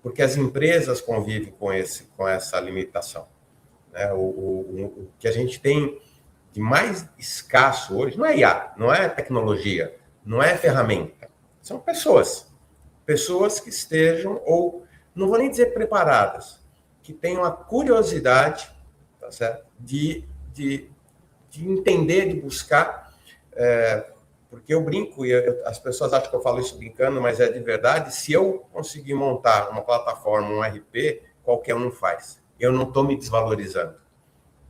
[SPEAKER 4] porque as empresas convivem com essa limitação, né? O que a gente tem mais escasso hoje não é IA, não é tecnologia, não é ferramenta. São pessoas. Pessoas que estejam, ou não vou nem dizer preparadas, que tenham a curiosidade, tá certo? De entender, de buscar, porque eu brinco, e as pessoas acham que eu falo isso brincando, mas é de verdade. Se eu conseguir montar uma plataforma, um RP, qualquer um faz. Eu não estou me desvalorizando.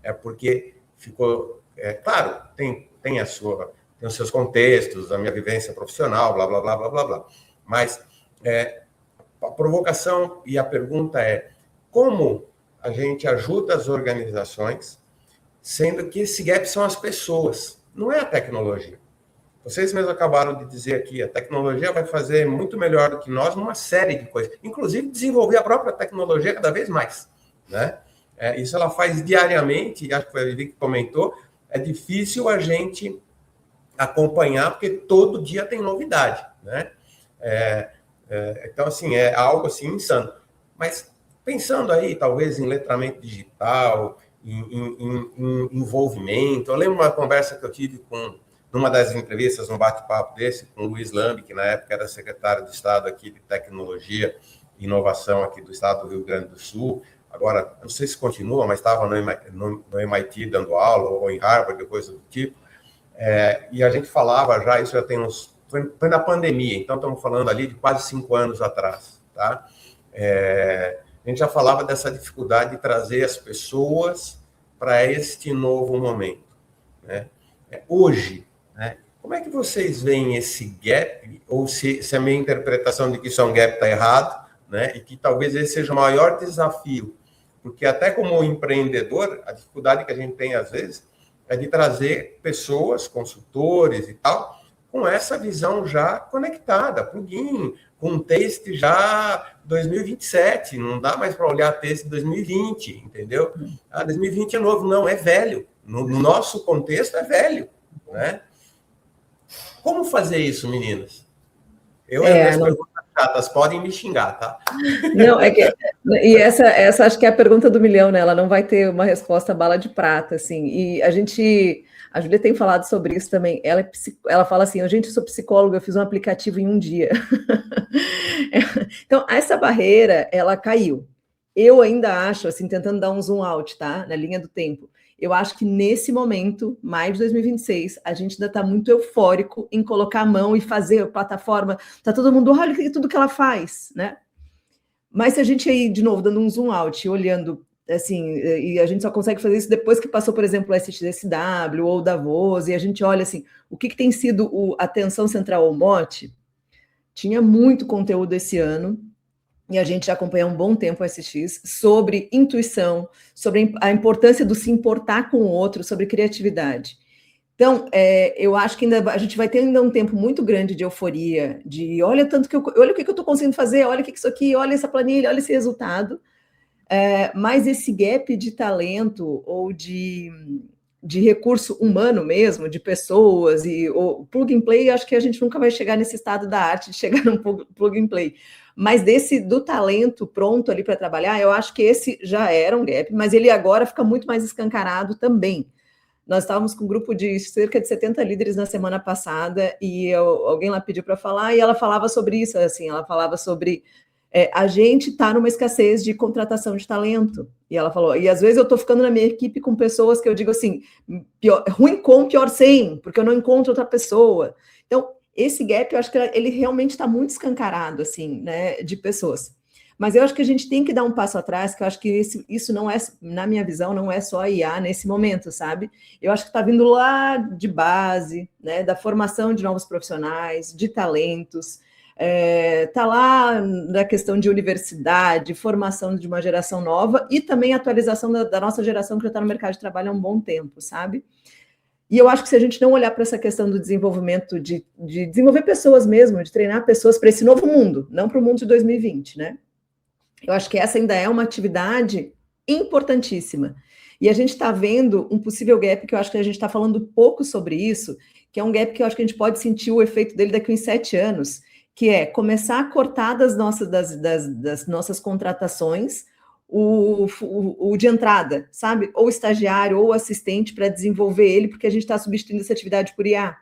[SPEAKER 4] É porque ficou... claro, tem os seus contextos, a minha vivência profissional, blá, blá, blá, blá, blá, blá. Mas a provocação e a pergunta é: como a gente ajuda as organizações, sendo que esse gap são as pessoas, não é a tecnologia. Vocês mesmos acabaram de dizer aqui, a tecnologia vai fazer muito melhor do que nós numa série de coisas, inclusive desenvolver a própria tecnologia cada vez mais, né? Isso ela faz diariamente, acho que foi a Vivi que comentou, é difícil a gente acompanhar, porque todo dia tem novidade, né? Então, assim, é algo assim insano. Mas pensando aí, talvez, em letramento digital, em envolvimento, eu lembro uma conversa que eu tive numa das entrevistas, um bate-papo desse, com o Luiz Lambi, que na época era secretário de Estado aqui de Tecnologia e Inovação aqui do Estado do Rio Grande do Sul. Agora, não sei se continua, mas estava no MIT dando aula, ou em Harvard, coisa do tipo. E a gente falava já, isso já tem foi na pandemia, então estamos falando ali de quase 5 anos atrás, tá? A gente já falava dessa dificuldade de trazer as pessoas para este novo momento, né? Hoje, né, como é que vocês veem esse gap, ou se a minha interpretação de que isso é um gap está errado, né, e que talvez esse seja o maior desafio, porque até como empreendedor, a dificuldade que a gente tem às vezes é de trazer pessoas, consultores e tal, com essa visão já conectada, plugin, com texto já 2027, não dá mais para olhar texto de 2020, entendeu? 2020 é novo, não, é velho. No nosso contexto é velho, né? Como fazer isso, meninas? As perguntas chatas podem me xingar, tá?
[SPEAKER 3] Não, e essa acho que é a pergunta do milhão, né? Ela não vai ter uma resposta bala de prata, assim. E a Júlia tem falado sobre isso também. Ela fala assim: gente, eu sou psicóloga, eu fiz um aplicativo em um dia. Então, essa barreira, ela caiu. Eu ainda acho, assim, tentando dar um zoom out, tá? Na linha do tempo. Eu acho que nesse momento, maio de 2026, a gente ainda está muito eufórico em colocar a mão e fazer a plataforma. Tá todo mundo, olha tudo que ela faz, né? Mas se a gente aí, de novo, dando um zoom out, olhando, assim, e a gente só consegue fazer isso depois que passou, por exemplo, o SXSW ou o Davos, e a gente olha, assim, o que tem sido a atenção central ao mote, tinha muito conteúdo esse ano, e a gente já acompanha há um bom tempo o SX, sobre intuição, sobre a importância do se importar com o outro, sobre criatividade. Então, eu acho que ainda a gente vai ter ainda um tempo muito grande de euforia, de olha tanto olha o que eu estou conseguindo fazer, olha o que isso aqui, olha essa planilha, olha esse resultado. Mas esse gap de talento ou de recurso humano mesmo, de pessoas, e o plug and play, acho que a gente nunca vai chegar nesse estado da arte de chegar num plug and play. Mas do talento pronto ali para trabalhar, eu acho que esse já era um gap, mas ele agora fica muito mais escancarado também. Nós estávamos com um grupo de cerca de 70 líderes na semana passada, e alguém lá pediu para falar, e ela falava sobre isso, assim, ela falava sobre a gente está numa escassez de contratação de talento. E ela falou, e às vezes eu estou ficando na minha equipe com pessoas que eu digo assim, ruim com, pior sem, porque eu não encontro outra pessoa. Então, esse gap, eu acho que ele realmente está muito escancarado, assim, né, de pessoas. Mas eu acho que a gente tem que dar um passo atrás, que eu acho que isso não é, na minha visão, não é só IA nesse momento, sabe? Eu acho que está vindo lá de base, né, da formação de novos profissionais, de talentos, está lá na questão de universidade, formação de uma geração nova e também atualização da nossa geração que já está no mercado de trabalho há um bom tempo, sabe? E eu acho que se a gente não olhar para essa questão do desenvolvimento, de desenvolver pessoas mesmo, de treinar pessoas para esse novo mundo, não para o mundo de 2020, né? Eu acho que essa ainda é uma atividade importantíssima. E a gente está vendo um possível gap, que eu acho que a gente está falando pouco sobre isso, que é um gap que eu acho que a gente pode sentir o efeito dele daqui a uns 7 anos, que é começar a cortar das nossas contratações o de entrada, sabe? Ou estagiário, ou assistente para desenvolver ele, porque a gente está substituindo essa atividade por IA.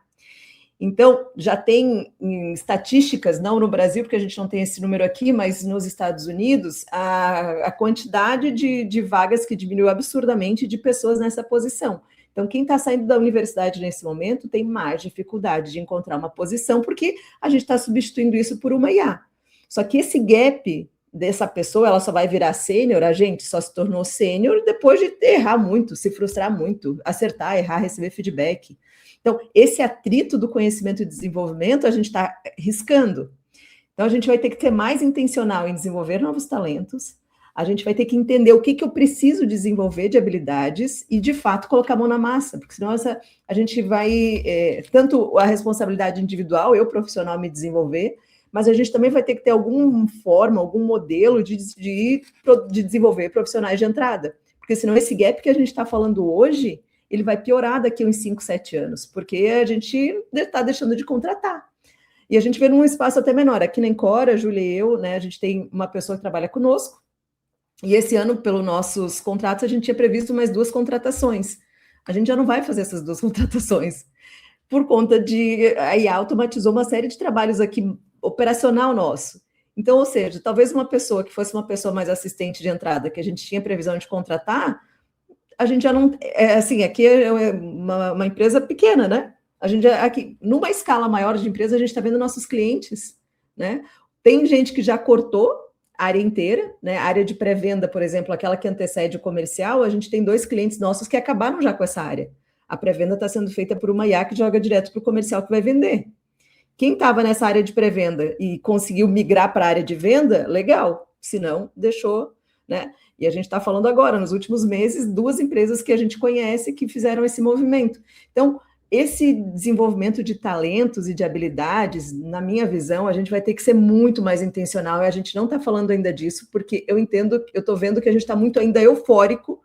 [SPEAKER 3] Então, já tem estatísticas, não no Brasil, porque a gente não tem esse número aqui, mas nos Estados Unidos, a quantidade de vagas que diminuiu absurdamente de pessoas nessa posição. Então, quem está saindo da universidade nesse momento tem mais dificuldade de encontrar uma posição, porque a gente está substituindo isso por uma IA. Só que esse gap dessa pessoa, ela só vai virar sênior, a gente só se tornou sênior depois de errar muito, se frustrar muito, acertar, errar, receber feedback. Então, esse atrito do conhecimento e desenvolvimento, a gente está riscando. Então, a gente vai ter que ser mais intencional em desenvolver novos talentos, a gente vai ter que entender o que eu preciso desenvolver de habilidades e, de fato, colocar a mão na massa, porque senão a gente vai, tanto a responsabilidade individual, eu profissional me desenvolver, mas a gente também vai ter que ter alguma forma, algum modelo de desenvolver profissionais de entrada, porque senão esse gap que a gente está falando hoje, ele vai piorar daqui a uns 5, 7 anos, porque a gente está deixando de contratar. E a gente vê num espaço até menor. Aqui na Encora, a Júlia e eu, né, a gente tem uma pessoa que trabalha conosco, e esse ano, pelos nossos contratos, a gente tinha previsto mais 2 contratações. A gente já não vai fazer essas 2 contratações, por conta de... A IA automatizou uma série de trabalhos aqui, operacional nosso. Então, ou seja, talvez uma pessoa que fosse uma pessoa mais assistente de entrada, que a gente tinha previsão de contratar, a gente já não... assim, aqui é uma empresa pequena, né? A gente aqui, numa escala maior de empresa, a gente está vendo nossos clientes, né? Tem gente que já cortou a área inteira, né? A área de pré-venda, por exemplo, aquela que antecede o comercial, a gente tem 2 clientes nossos que acabaram já com essa área. A pré-venda está sendo feita por uma IA que joga direto para o comercial que vai vender. Quem estava nessa área de pré-venda e conseguiu migrar para a área de venda, legal. Se não, deixou, né? E a gente está falando agora, nos últimos meses, 2 empresas que a gente conhece que fizeram esse movimento. Então, esse desenvolvimento de talentos e de habilidades, na minha visão, a gente vai ter que ser muito mais intencional, e a gente não está falando ainda disso, porque eu estou vendo que a gente está muito ainda eufórico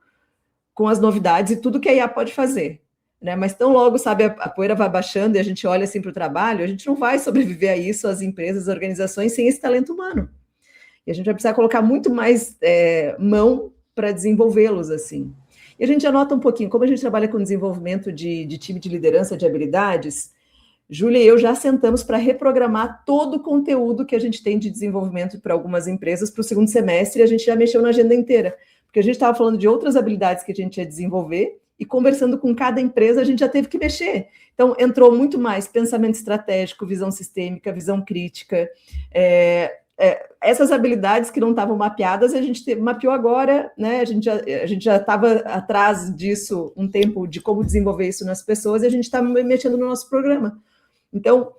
[SPEAKER 3] com as novidades e tudo que a IA pode fazer, né? Mas tão logo, sabe, a poeira vai baixando e a gente olha assim para o trabalho, a gente não vai sobreviver a isso, as empresas, as organizações, sem esse talento humano. E a gente vai precisar colocar muito mais mão para desenvolvê-los, assim. E a gente já nota um pouquinho, como a gente trabalha com desenvolvimento de time de liderança, de habilidades, Júlia e eu já sentamos para reprogramar todo o conteúdo que a gente tem de desenvolvimento para algumas empresas para o segundo semestre, e a gente já mexeu na agenda inteira, porque a gente estava falando de outras habilidades que a gente ia desenvolver, e conversando com cada empresa, a gente já teve que mexer. Então, entrou muito mais pensamento estratégico, visão sistêmica, visão crítica, essas habilidades que não estavam mapeadas, a gente mapeou agora, né? A gente já estava atrás disso um tempo, de como desenvolver isso nas pessoas, e a gente está mexendo no nosso programa. Então,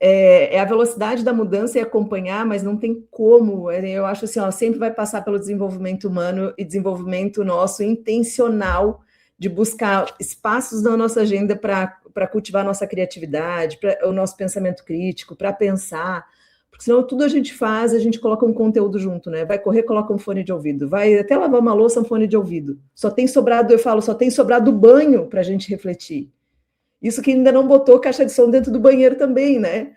[SPEAKER 3] é a velocidade da mudança e acompanhar, mas não tem como. Eu acho assim, sempre vai passar pelo desenvolvimento humano e desenvolvimento nosso intencional de buscar espaços na nossa agenda para cultivar a nossa criatividade, para o nosso pensamento crítico, para pensar. Porque senão tudo a gente faz, a gente coloca um conteúdo junto, né? Vai correr, coloca um fone de ouvido. Vai até lavar uma louça, um fone de ouvido. Só tem sobrado o banho para a gente refletir. Isso que ainda não botou caixa de som dentro do banheiro também, né?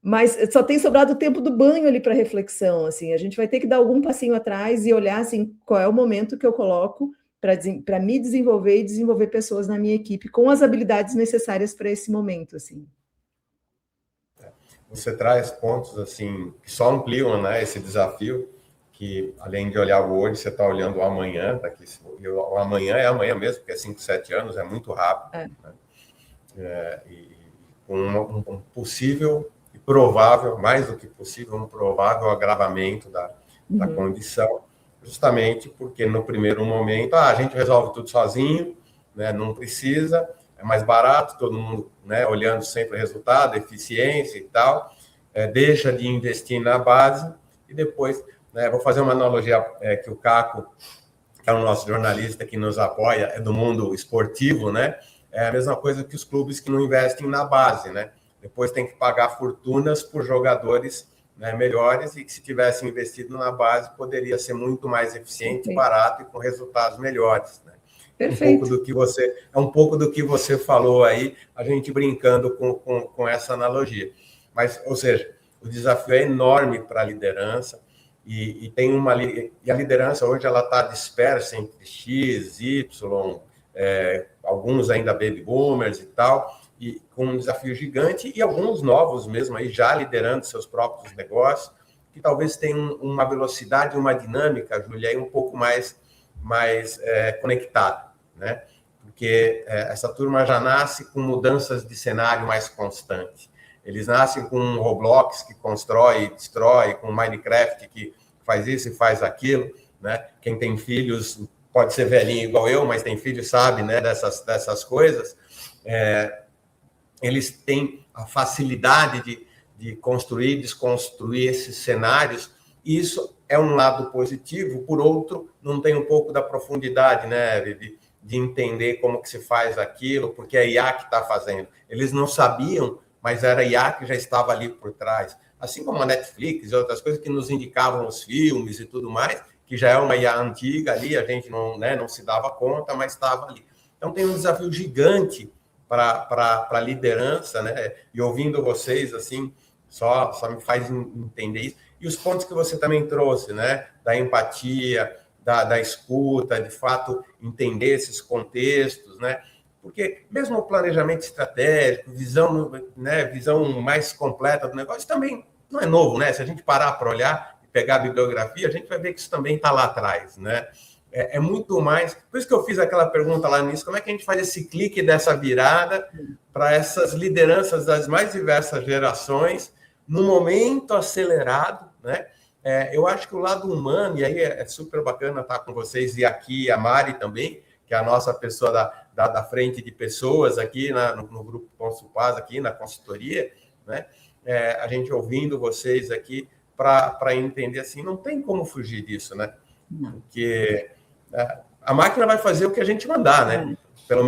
[SPEAKER 3] Mas só tem sobrado o tempo do banho ali para reflexão, assim. A gente vai ter que dar algum passinho atrás e olhar, assim, qual é o momento que eu coloco para me desenvolver e desenvolver pessoas na minha equipe com as habilidades necessárias para esse momento, assim.
[SPEAKER 4] Você traz pontos assim que só ampliam, né, esse desafio, que além de olhar o hoje, você está olhando o amanhã, o amanhã é amanhã mesmo, porque é 5, 7 anos, é muito rápido. Né? E com um possível e provável, mais do que possível, um provável agravamento da condição, justamente porque no primeiro momento, a gente resolve tudo sozinho, né, não precisa... é mais barato, todo mundo, né, olhando sempre o resultado, eficiência e tal, deixa de investir na base e depois, né, vou fazer uma analogia que o Caco, que é o nosso jornalista que nos apoia, é do mundo esportivo, né, é a mesma coisa que os clubes que não investem na base, né, depois tem que pagar fortunas por jogadores, né, melhores, e que se tivessem investido na base poderia ser muito mais eficiente, barato e com resultados melhores, né.
[SPEAKER 3] Perfeito.
[SPEAKER 4] Um pouco do que você falou aí, a gente brincando com essa analogia. Mas, ou seja, o desafio é enorme para a liderança, e tem e a liderança hoje ela está dispersa entre X, Y, alguns ainda baby boomers e tal, e com um desafio gigante, e alguns novos mesmo aí já liderando seus próprios negócios, que talvez tenham uma velocidade, uma dinâmica, Júlia, aí um pouco mais conectada, né? Porque essa turma já nasce com mudanças de cenário mais constantes. Eles nascem com um Roblox que constrói e destrói, com Minecraft que faz isso e faz aquilo, né? Quem tem filhos pode ser velhinho igual eu, mas tem filhos, sabe, né, dessas coisas. Eles têm a facilidade de construir, desconstruir esses cenários, e isso é um lado positivo. Por outro, não tem um pouco da profundidade, né, de entender como que se faz aquilo, porque é a IA que está fazendo. Eles não sabiam, mas era a IA que já estava ali por trás. Assim como a Netflix e outras coisas que nos indicavam os filmes e tudo mais, que já é uma IA antiga ali, a gente não se dava conta, mas estava ali. Então, tem um desafio gigante para a liderança, né? E ouvindo vocês, assim, só me faz entender isso. E os pontos que você também trouxe, né? Da empatia, da escuta, de fato, entender esses contextos, né? Porque mesmo o planejamento estratégico, visão mais completa do negócio, também não é novo, né? Se a gente parar para olhar e pegar a bibliografia, a gente vai ver que isso também está lá atrás, né? É muito mais... Por isso que eu fiz aquela pergunta lá no início, como é que a gente faz esse clique dessa virada para essas lideranças das mais diversas gerações, no momento acelerado, né? Eu acho que o lado humano, e aí é super bacana estar com vocês, e aqui a Mari também, que é a nossa pessoa da frente de pessoas aqui no Grupo Consulpaz, aqui na consultoria, né? A gente ouvindo vocês aqui para entender assim, não tem como fugir disso, né? Não. Porque a máquina vai fazer o que a gente mandar, né? Pelo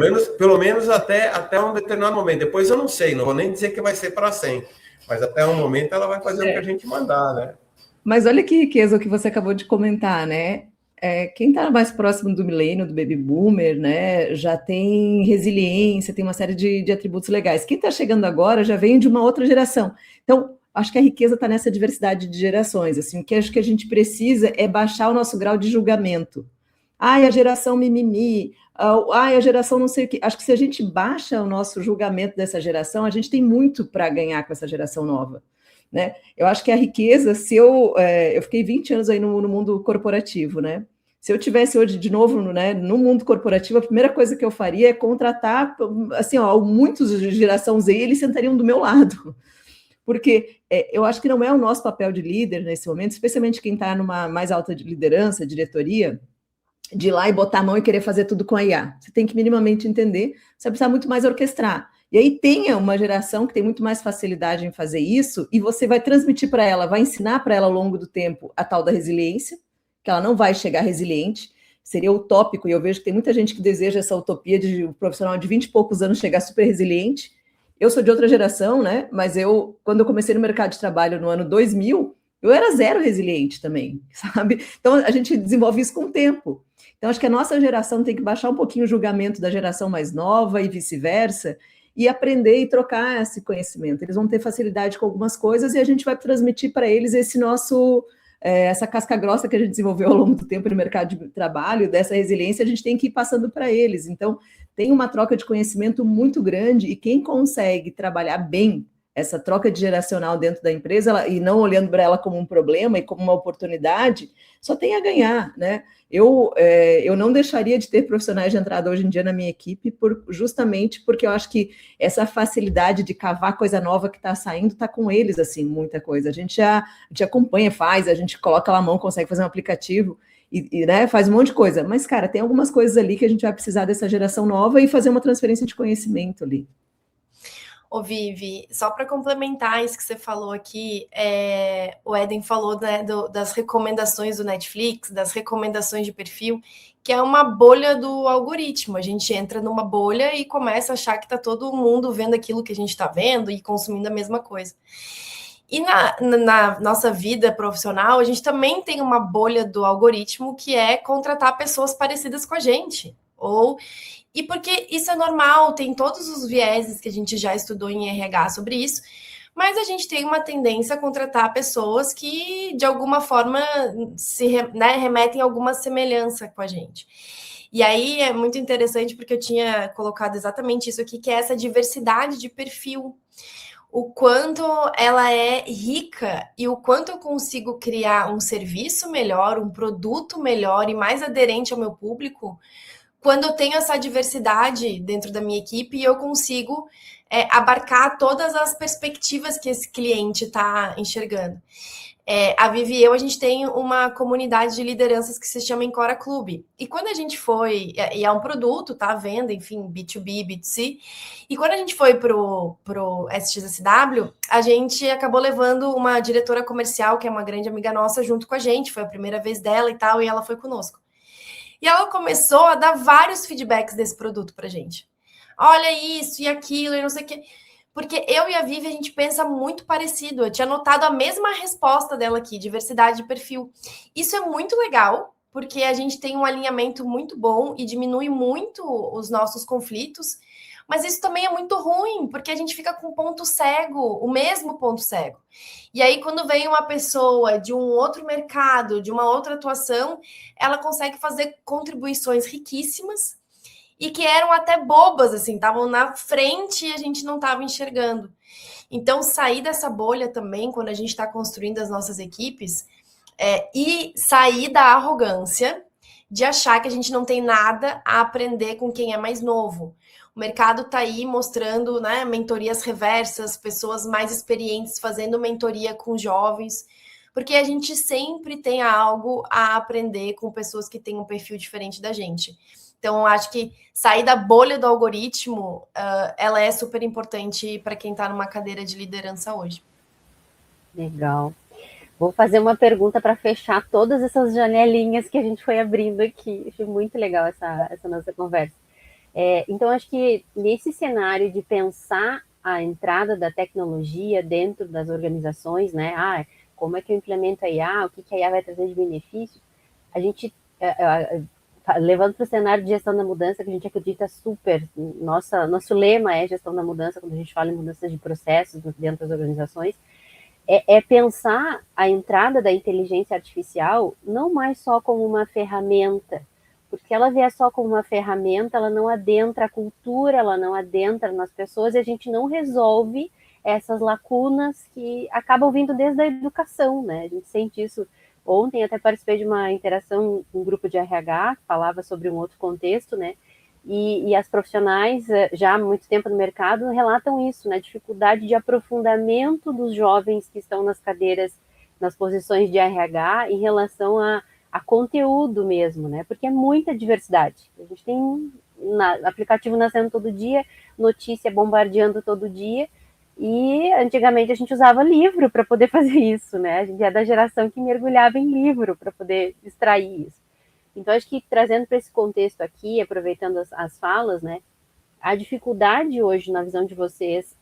[SPEAKER 4] menos até um determinado momento. Depois eu não sei, não vou nem dizer que vai ser para sempre, mas até um momento ela vai fazer o que a gente mandar, né?
[SPEAKER 3] Mas olha que riqueza o que você acabou de comentar, né? Quem está mais próximo do milênio, do baby boomer, né, já tem resiliência, tem uma série de atributos legais. Quem está chegando agora já vem de uma outra geração. Então, acho que a riqueza está nessa diversidade de gerações. Assim, o que acho que a gente precisa é baixar o nosso grau de julgamento. A geração mimimi, a geração não sei o quê. Acho que se a gente baixa o nosso julgamento dessa geração, a gente tem muito para ganhar com essa geração nova. Né? Eu acho que a riqueza, se eu fiquei 20 anos aí no mundo corporativo, né? Se eu tivesse hoje de novo, né, no mundo corporativo, a primeira coisa que eu faria é contratar, assim, muitos de geração Z, eles sentariam do meu lado, porque eu acho que não é o nosso papel de líder nesse momento, especialmente quem está numa mais alta diretoria, de ir lá e botar a mão e querer fazer tudo com a IA. Você tem que minimamente entender, você vai precisar muito mais orquestrar. E aí tenha uma geração que tem muito mais facilidade em fazer isso, e você vai transmitir para ela, vai ensinar para ela ao longo do tempo a tal da resiliência, que ela não vai chegar resiliente, seria utópico, e eu vejo que tem muita gente que deseja essa utopia de um profissional de 20 e poucos anos chegar super resiliente. Eu sou de outra geração, né? Mas quando eu comecei no mercado de trabalho no ano 2000, eu era zero resiliente também, sabe? Então, a gente desenvolve isso com o tempo. Então, acho que a nossa geração tem que baixar um pouquinho o julgamento da geração mais nova e vice-versa, e aprender e trocar esse conhecimento. Eles vão ter facilidade com algumas coisas e a gente vai transmitir para eles essa casca grossa que a gente desenvolveu ao longo do tempo no mercado de trabalho, dessa resiliência, a gente tem que ir passando para eles. Então, tem uma troca de conhecimento muito grande, e quem consegue trabalhar bem essa troca de geracional dentro da empresa, e não olhando para ela como um problema e como uma oportunidade, só tem a ganhar, né? Eu não deixaria de ter profissionais de entrada hoje em dia na minha equipe, justamente porque eu acho que essa facilidade de cavar coisa nova que está saindo está com eles, assim, muita coisa. A gente acompanha, a gente coloca lá a mão, consegue fazer um aplicativo e né, faz um monte de coisa. Mas, cara, tem algumas coisas ali que a gente vai precisar dessa geração nova e fazer uma transferência de conhecimento ali.
[SPEAKER 2] Ô, Vivi, só para complementar isso que você falou aqui, o Eden falou, né, das recomendações do Netflix, das recomendações de perfil, que é uma bolha do algoritmo. A gente entra numa bolha e começa a achar que está todo mundo vendo aquilo que a gente está vendo e consumindo a mesma coisa. E na nossa vida profissional, a gente também tem uma bolha do algoritmo, que é contratar pessoas parecidas com a gente. E porque isso é normal, tem todos os vieses que a gente já estudou em RH sobre isso, mas a gente tem uma tendência a contratar pessoas que, de alguma forma, remetem a alguma semelhança com a gente. E aí é muito interessante porque eu tinha colocado exatamente isso aqui, que é essa diversidade de perfil. O quanto ela é rica e o quanto eu consigo criar um serviço melhor, um produto melhor e mais aderente ao meu público, quando eu tenho essa diversidade dentro da minha equipe e eu consigo abarcar todas as perspectivas que esse cliente está enxergando. A Vivi e eu, a gente tem uma comunidade de lideranças que se chama Encora Clube. E quando a gente foi, e é um produto, tá? Venda, enfim, B2B, B2C. E quando a gente foi pro SXSW, a gente acabou levando uma diretora comercial, que é uma grande amiga nossa, junto com a gente. Foi a primeira vez dela e tal, e ela foi conosco. E ela começou a dar vários feedbacks desse produto pra gente. Olha isso e aquilo, e não sei o quê. Porque eu e a Vivi, a gente pensa muito parecido. Eu tinha notado a mesma resposta dela aqui, diversidade de perfil. Isso é muito legal, porque a gente tem um alinhamento muito bom e diminui muito os nossos conflitos. Mas isso também é muito ruim, porque a gente fica com ponto cego, o mesmo ponto cego. E aí, quando vem uma pessoa de um outro mercado, de uma outra atuação, ela consegue fazer contribuições riquíssimas e que eram até bobas, assim, estavam na frente e a gente não estava enxergando. Então, sair dessa bolha também, quando a gente está construindo as nossas equipes, e sair da arrogância de achar que a gente não tem nada a aprender com quem é mais novo. O mercado está aí mostrando, né, mentorias reversas, pessoas mais experientes fazendo mentoria com jovens, porque a gente sempre tem algo a aprender com pessoas que têm um perfil diferente da gente. Então, eu acho que sair da bolha do algoritmo, ela é super importante para quem está numa cadeira de liderança hoje.
[SPEAKER 1] Legal. Vou fazer uma pergunta para fechar todas essas janelinhas que a gente foi abrindo aqui. Achei muito legal essa nossa conversa. Então, acho que nesse cenário de pensar a entrada da tecnologia dentro das organizações, né? Como é que eu implemento a IA? O que a IA vai trazer de benefício? A gente... levando para o cenário de gestão da mudança, que a gente acredita super, nosso lema é gestão da mudança, quando a gente fala em mudanças de processos dentro das organizações, é pensar a entrada da inteligência artificial não mais só como uma ferramenta, porque ela vier só como uma ferramenta, ela não adentra a cultura, ela não adentra nas pessoas, e a gente não resolve essas lacunas que acabam vindo desde a educação, né? A gente sente isso. Ontem até participei de uma interação com um grupo de RH, que falava sobre um outro contexto, né? E as profissionais, já há muito tempo no mercado, relatam isso, né? Dificuldade de aprofundamento dos jovens que estão nas cadeiras, nas posições de RH, em relação a conteúdo mesmo, né? Porque é muita diversidade. A gente tem aplicativo nascendo todo dia, notícia bombardeando todo dia, e antigamente a gente usava livro para poder fazer isso, né? A gente é da geração que mergulhava em livro para poder extrair isso. Então, acho que trazendo para esse contexto aqui, aproveitando as falas, né? A dificuldade hoje, na visão de vocês,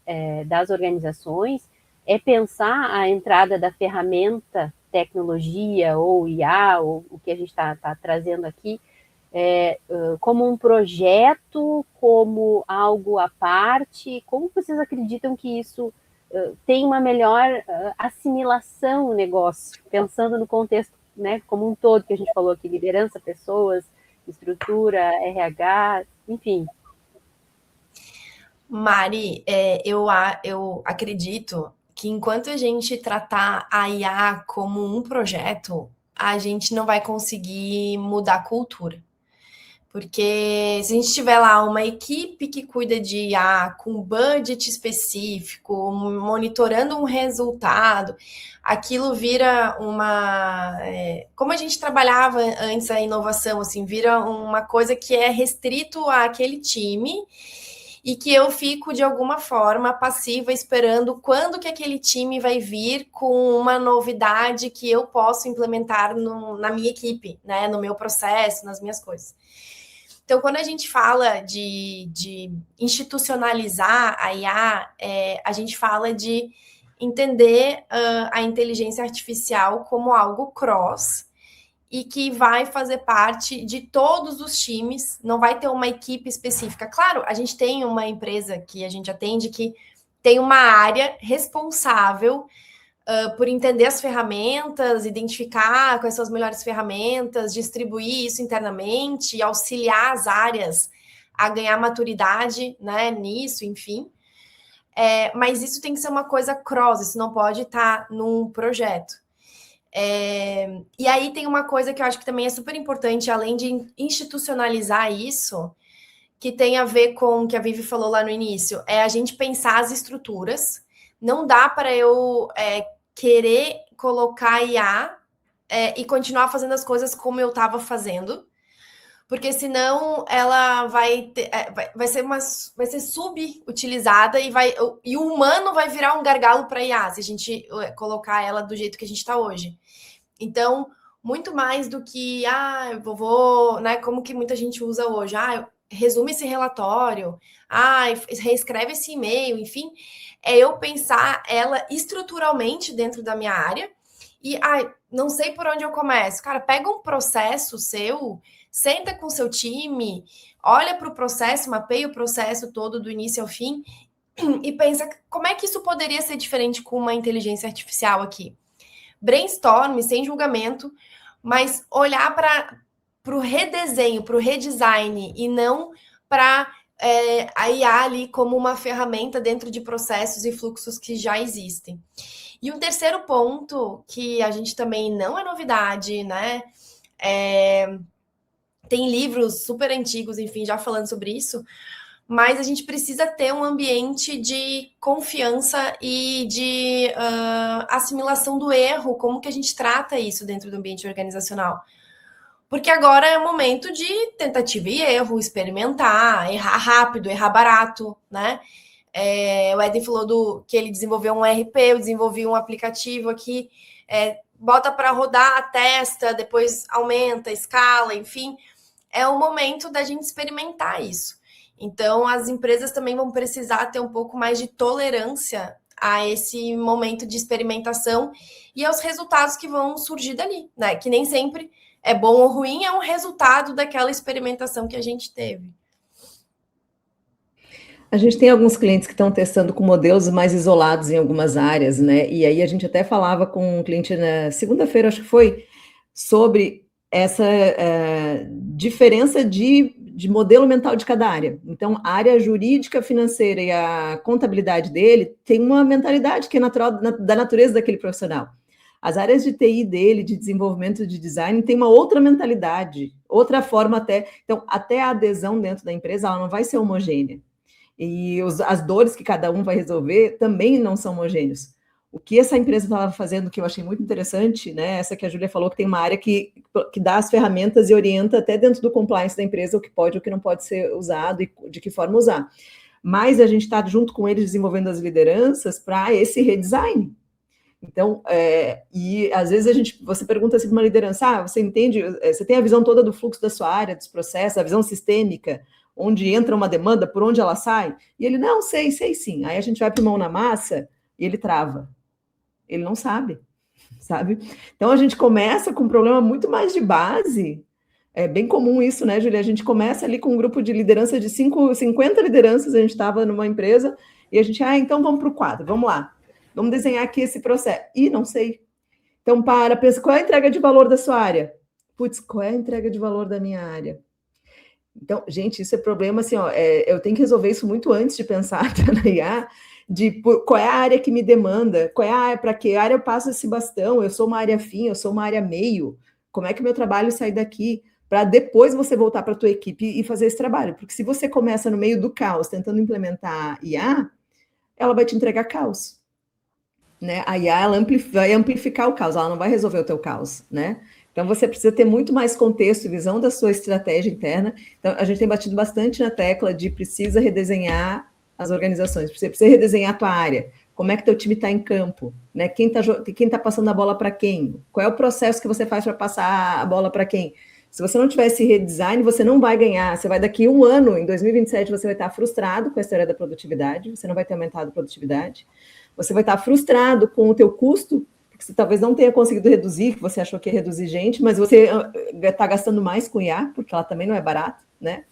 [SPEAKER 1] das organizações, é pensar a entrada da ferramenta tecnologia ou IA, ou o que a gente está trazendo aqui, como um projeto, como algo à parte. Como vocês acreditam que isso tem uma melhor assimilação no negócio, pensando no contexto, né, como um todo, que a gente falou aqui, liderança, pessoas, estrutura, RH, enfim.
[SPEAKER 2] Mari, eu acredito que enquanto a gente tratar a IA como um projeto, a gente não vai conseguir mudar a cultura. Porque se a gente tiver lá uma equipe que cuida de IA com budget específico, monitorando um resultado, aquilo vira uma... como a gente trabalhava antes a inovação, assim, vira uma coisa que é restrito àquele time e que eu fico, de alguma forma, passiva, esperando quando que aquele time vai vir com uma novidade que eu posso implementar na minha equipe, né? No meu processo, nas minhas coisas. Então, quando a gente fala de institucionalizar a IA, a gente fala de entender a inteligência artificial como algo cross e que vai fazer parte de todos os times, não vai ter uma equipe específica. Claro, a gente tem uma empresa que a gente atende que tem uma área responsável por entender as ferramentas, identificar quais são as melhores ferramentas, distribuir isso internamente e auxiliar as áreas a ganhar maturidade, né, nisso, enfim. Mas isso tem que ser uma coisa cross, isso não pode estar num projeto. E aí tem uma coisa que eu acho que também é super importante, além de institucionalizar isso, que tem a ver com o que a Vivi falou lá no início, é a gente pensar as estruturas. Não dá para eu querer colocar IA e continuar fazendo as coisas como eu estava fazendo, porque senão ela vai ser subutilizada e o humano vai virar um gargalo para IA, se a gente colocar ela do jeito que a gente está hoje. Então, muito mais do que, né, como que muita gente usa hoje, resume esse relatório, reescreve esse e-mail, enfim, é eu pensar ela estruturalmente dentro da minha área e, não sei por onde eu começo. Cara, pega um processo seu, senta com o seu time, olha para o processo, mapeia o processo todo do início ao fim e pensa como é que isso poderia ser diferente com uma inteligência artificial aqui. Brainstorm, sem julgamento, mas olhar para o redesenho, para o redesign e não para a IA ali como uma ferramenta dentro de processos e fluxos que já existem. E um terceiro ponto, que a gente também não é novidade, né? Tem livros super antigos, enfim, já falando sobre isso, mas a gente precisa ter um ambiente de confiança e de assimilação do erro, como que a gente trata isso dentro do ambiente organizacional. Porque agora é o momento de tentativa e erro, experimentar, errar rápido, errar barato, né? O Eden falou que ele desenvolveu um RP, eu desenvolvi um aplicativo aqui, bota para rodar, testa, depois aumenta, escala, enfim. É o momento da gente experimentar isso. Então, as empresas também vão precisar ter um pouco mais de tolerância a esse momento de experimentação e aos resultados que vão surgir dali, né? Que nem sempre é bom ou ruim, é um resultado daquela experimentação que a gente teve.
[SPEAKER 3] A gente tem alguns clientes que estão testando com modelos mais isolados em algumas áreas, né? E aí a gente até falava com um cliente na segunda-feira, acho que foi, sobre essa diferença de modelo mental de cada área. Então, a área jurídica, financeira e a contabilidade dele tem uma mentalidade que é natural da natureza daquele profissional. As áreas de TI dele, de desenvolvimento de design, tem uma outra mentalidade, outra forma até. Então, até a adesão dentro da empresa, ela não vai ser homogênea. E as dores que cada um vai resolver também não são homogêneos. O que essa empresa estava fazendo, que eu achei muito interessante, né? Essa que a Júlia falou, que tem uma área que dá as ferramentas e orienta até dentro do compliance da empresa o que pode e o que não pode ser usado e de que forma usar. Mas a gente está junto com eles desenvolvendo as lideranças para esse redesign. Então, e às vezes você pergunta assim para uma liderança, você entende, você tem a visão toda do fluxo da sua área, dos processos, a visão sistêmica, onde entra uma demanda, por onde ela sai? E ele, não, sei sim. Aí a gente vai para mão na massa e ele trava. Ele não sabe? Então, a gente começa com um problema muito mais de base. É bem comum isso, né, Júlia? A gente começa ali com um grupo de liderança de 50 lideranças, a gente estava numa empresa, e a gente, então vamos para o quadro, vamos lá. Vamos desenhar aqui esse processo. Ih, não sei. Então, pensa, qual é a entrega de valor da sua área? Putz, qual é a entrega de valor da minha área? Então, gente, isso é problema, assim, eu tenho que resolver isso muito antes de pensar na IA, qual é a área que me demanda, qual é a área, para que área eu passo esse bastão, eu sou uma área fim, eu sou uma área meio, como é que o meu trabalho sai daqui, para depois você voltar para a tua equipe e fazer esse trabalho, porque se você começa no meio do caos, tentando implementar IA, ela vai te entregar caos, né? A IA, ela vai amplificar o caos, ela não vai resolver o teu caos, né? Então, você precisa ter muito mais contexto e visão da sua estratégia interna. Então, a gente tem batido bastante na tecla de precisa redesenhar as organizações, você precisa redesenhar a tua área, como é que teu time está em campo, né? Quem tá passando a bola para quem? Qual é o processo que você faz para passar a bola para quem? Se você não tiver esse redesign, você não vai ganhar, você vai daqui um ano, em 2027, você vai estar frustrado com a história da produtividade, você não vai ter aumentado a produtividade, você vai estar frustrado com o teu custo, você talvez não tenha conseguido reduzir, que você achou que ia reduzir gente, mas você está gastando mais com IA, porque ela também não é barata, né?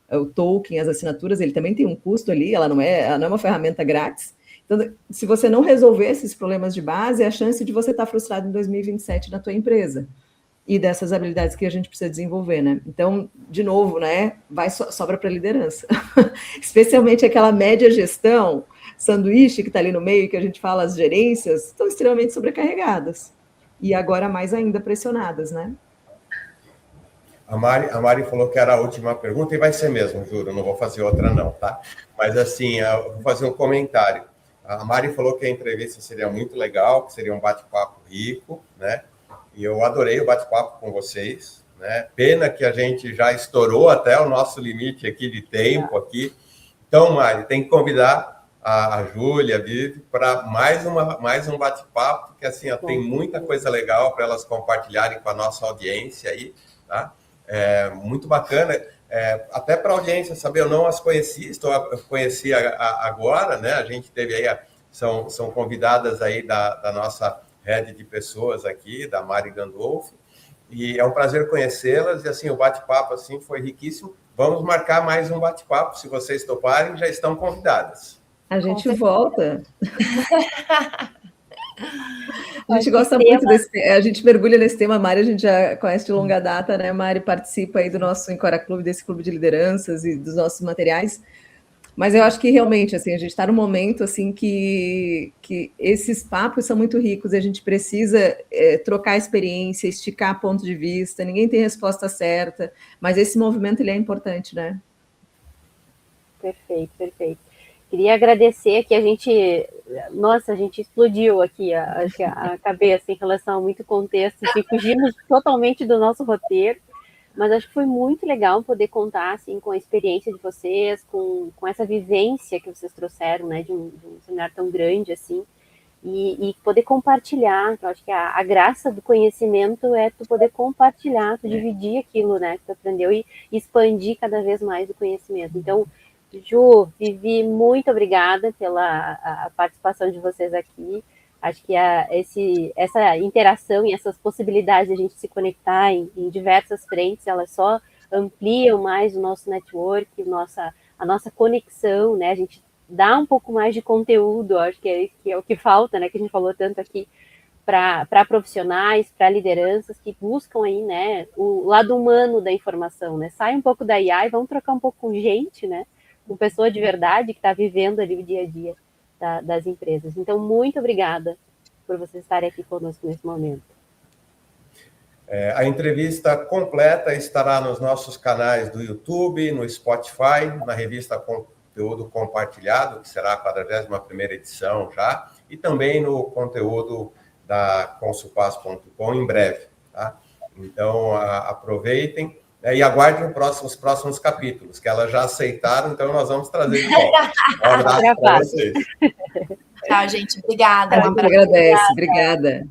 [SPEAKER 3] O token, as assinaturas, ele também tem um custo ali, ela não é uma ferramenta grátis. Então, se você não resolver esses problemas de base, é a chance de você estar frustrado em 2027 na tua empresa. E dessas habilidades que a gente precisa desenvolver, né? Então, de novo, né? Sobra para a liderança. Especialmente aquela média gestão, sanduíche que está ali no meio, que a gente fala, as gerências, estão extremamente sobrecarregadas. E agora mais ainda pressionadas, né?
[SPEAKER 4] A Mari falou que era a última pergunta, e vai ser mesmo, juro, não vou fazer outra não, tá? Mas assim, eu vou fazer um comentário. A Mari falou que a entrevista seria muito legal, que seria um bate-papo rico, né? E eu adorei o bate-papo com vocês, né? Pena que a gente já estourou até o nosso limite aqui de tempo aqui. Então, Mari, tem que convidar a Júlia, a Vivi, para mais um bate-papo, que assim, ó, tem muita coisa legal para elas compartilharem com a nossa audiência aí, tá? Muito bacana, até para a audiência saber, eu não as conheci, conheci agora, né? A gente teve aí, são convidadas aí da nossa rede de pessoas aqui, da Mari Gandolfo, e é um prazer conhecê-las, e assim, o bate-papo assim, foi riquíssimo. Vamos marcar mais um bate-papo, se vocês toparem, já estão convidadas.
[SPEAKER 3] A gente volta. A gente gosta muito desse, a gente mergulha nesse tema, Mari, a gente já conhece de longa data, né? Mari participa aí do nosso Encora Clube, desse clube de lideranças e dos nossos materiais. Mas eu acho que realmente, assim, a gente está num momento assim que esses papos são muito ricos e a gente precisa trocar experiência, esticar ponto de vista. Ninguém tem resposta certa, mas esse movimento ele é importante, né?
[SPEAKER 1] Perfeito, perfeito. Queria agradecer que a gente explodiu aqui a cabeça em relação a muito contexto, e fugimos totalmente do nosso roteiro. Mas acho que foi muito legal poder contar assim, com a experiência de vocês, com essa vivência que vocês trouxeram, né, de um seminário tão grande assim, e poder compartilhar. Eu acho que a graça do conhecimento é tu poder compartilhar, tu dividir aquilo, né, que tu aprendeu e expandir cada vez mais o conhecimento. Então, Ju, Vivi, muito obrigada pela participação de vocês aqui. Acho que essa interação e essas possibilidades de a gente se conectar em diversas frentes, elas só ampliam mais o nosso network, a nossa conexão, né? A gente dá um pouco mais de conteúdo, acho que é o que falta, né? Que a gente falou tanto aqui, para profissionais, para lideranças que buscam aí, né, o lado humano da informação, né? Sai um pouco da IA e vamos trocar um pouco com gente, né? Com pessoa de verdade que está vivendo ali o dia a dia das empresas. Então, muito obrigada por vocês estarem aqui conosco nesse momento.
[SPEAKER 4] A entrevista completa estará nos nossos canais do YouTube, no Spotify, na revista Conteúdo Compartilhado, que será a 41ª edição já, e também no conteúdo da Consulpass.com em breve. Tá? Então, aproveitem, e aguardem os próximos capítulos, que elas já aceitaram, então nós vamos trazer de volta. Um abraço para vocês.
[SPEAKER 2] Tchau, gente. Obrigada.
[SPEAKER 3] A gente agradece. Obrigada.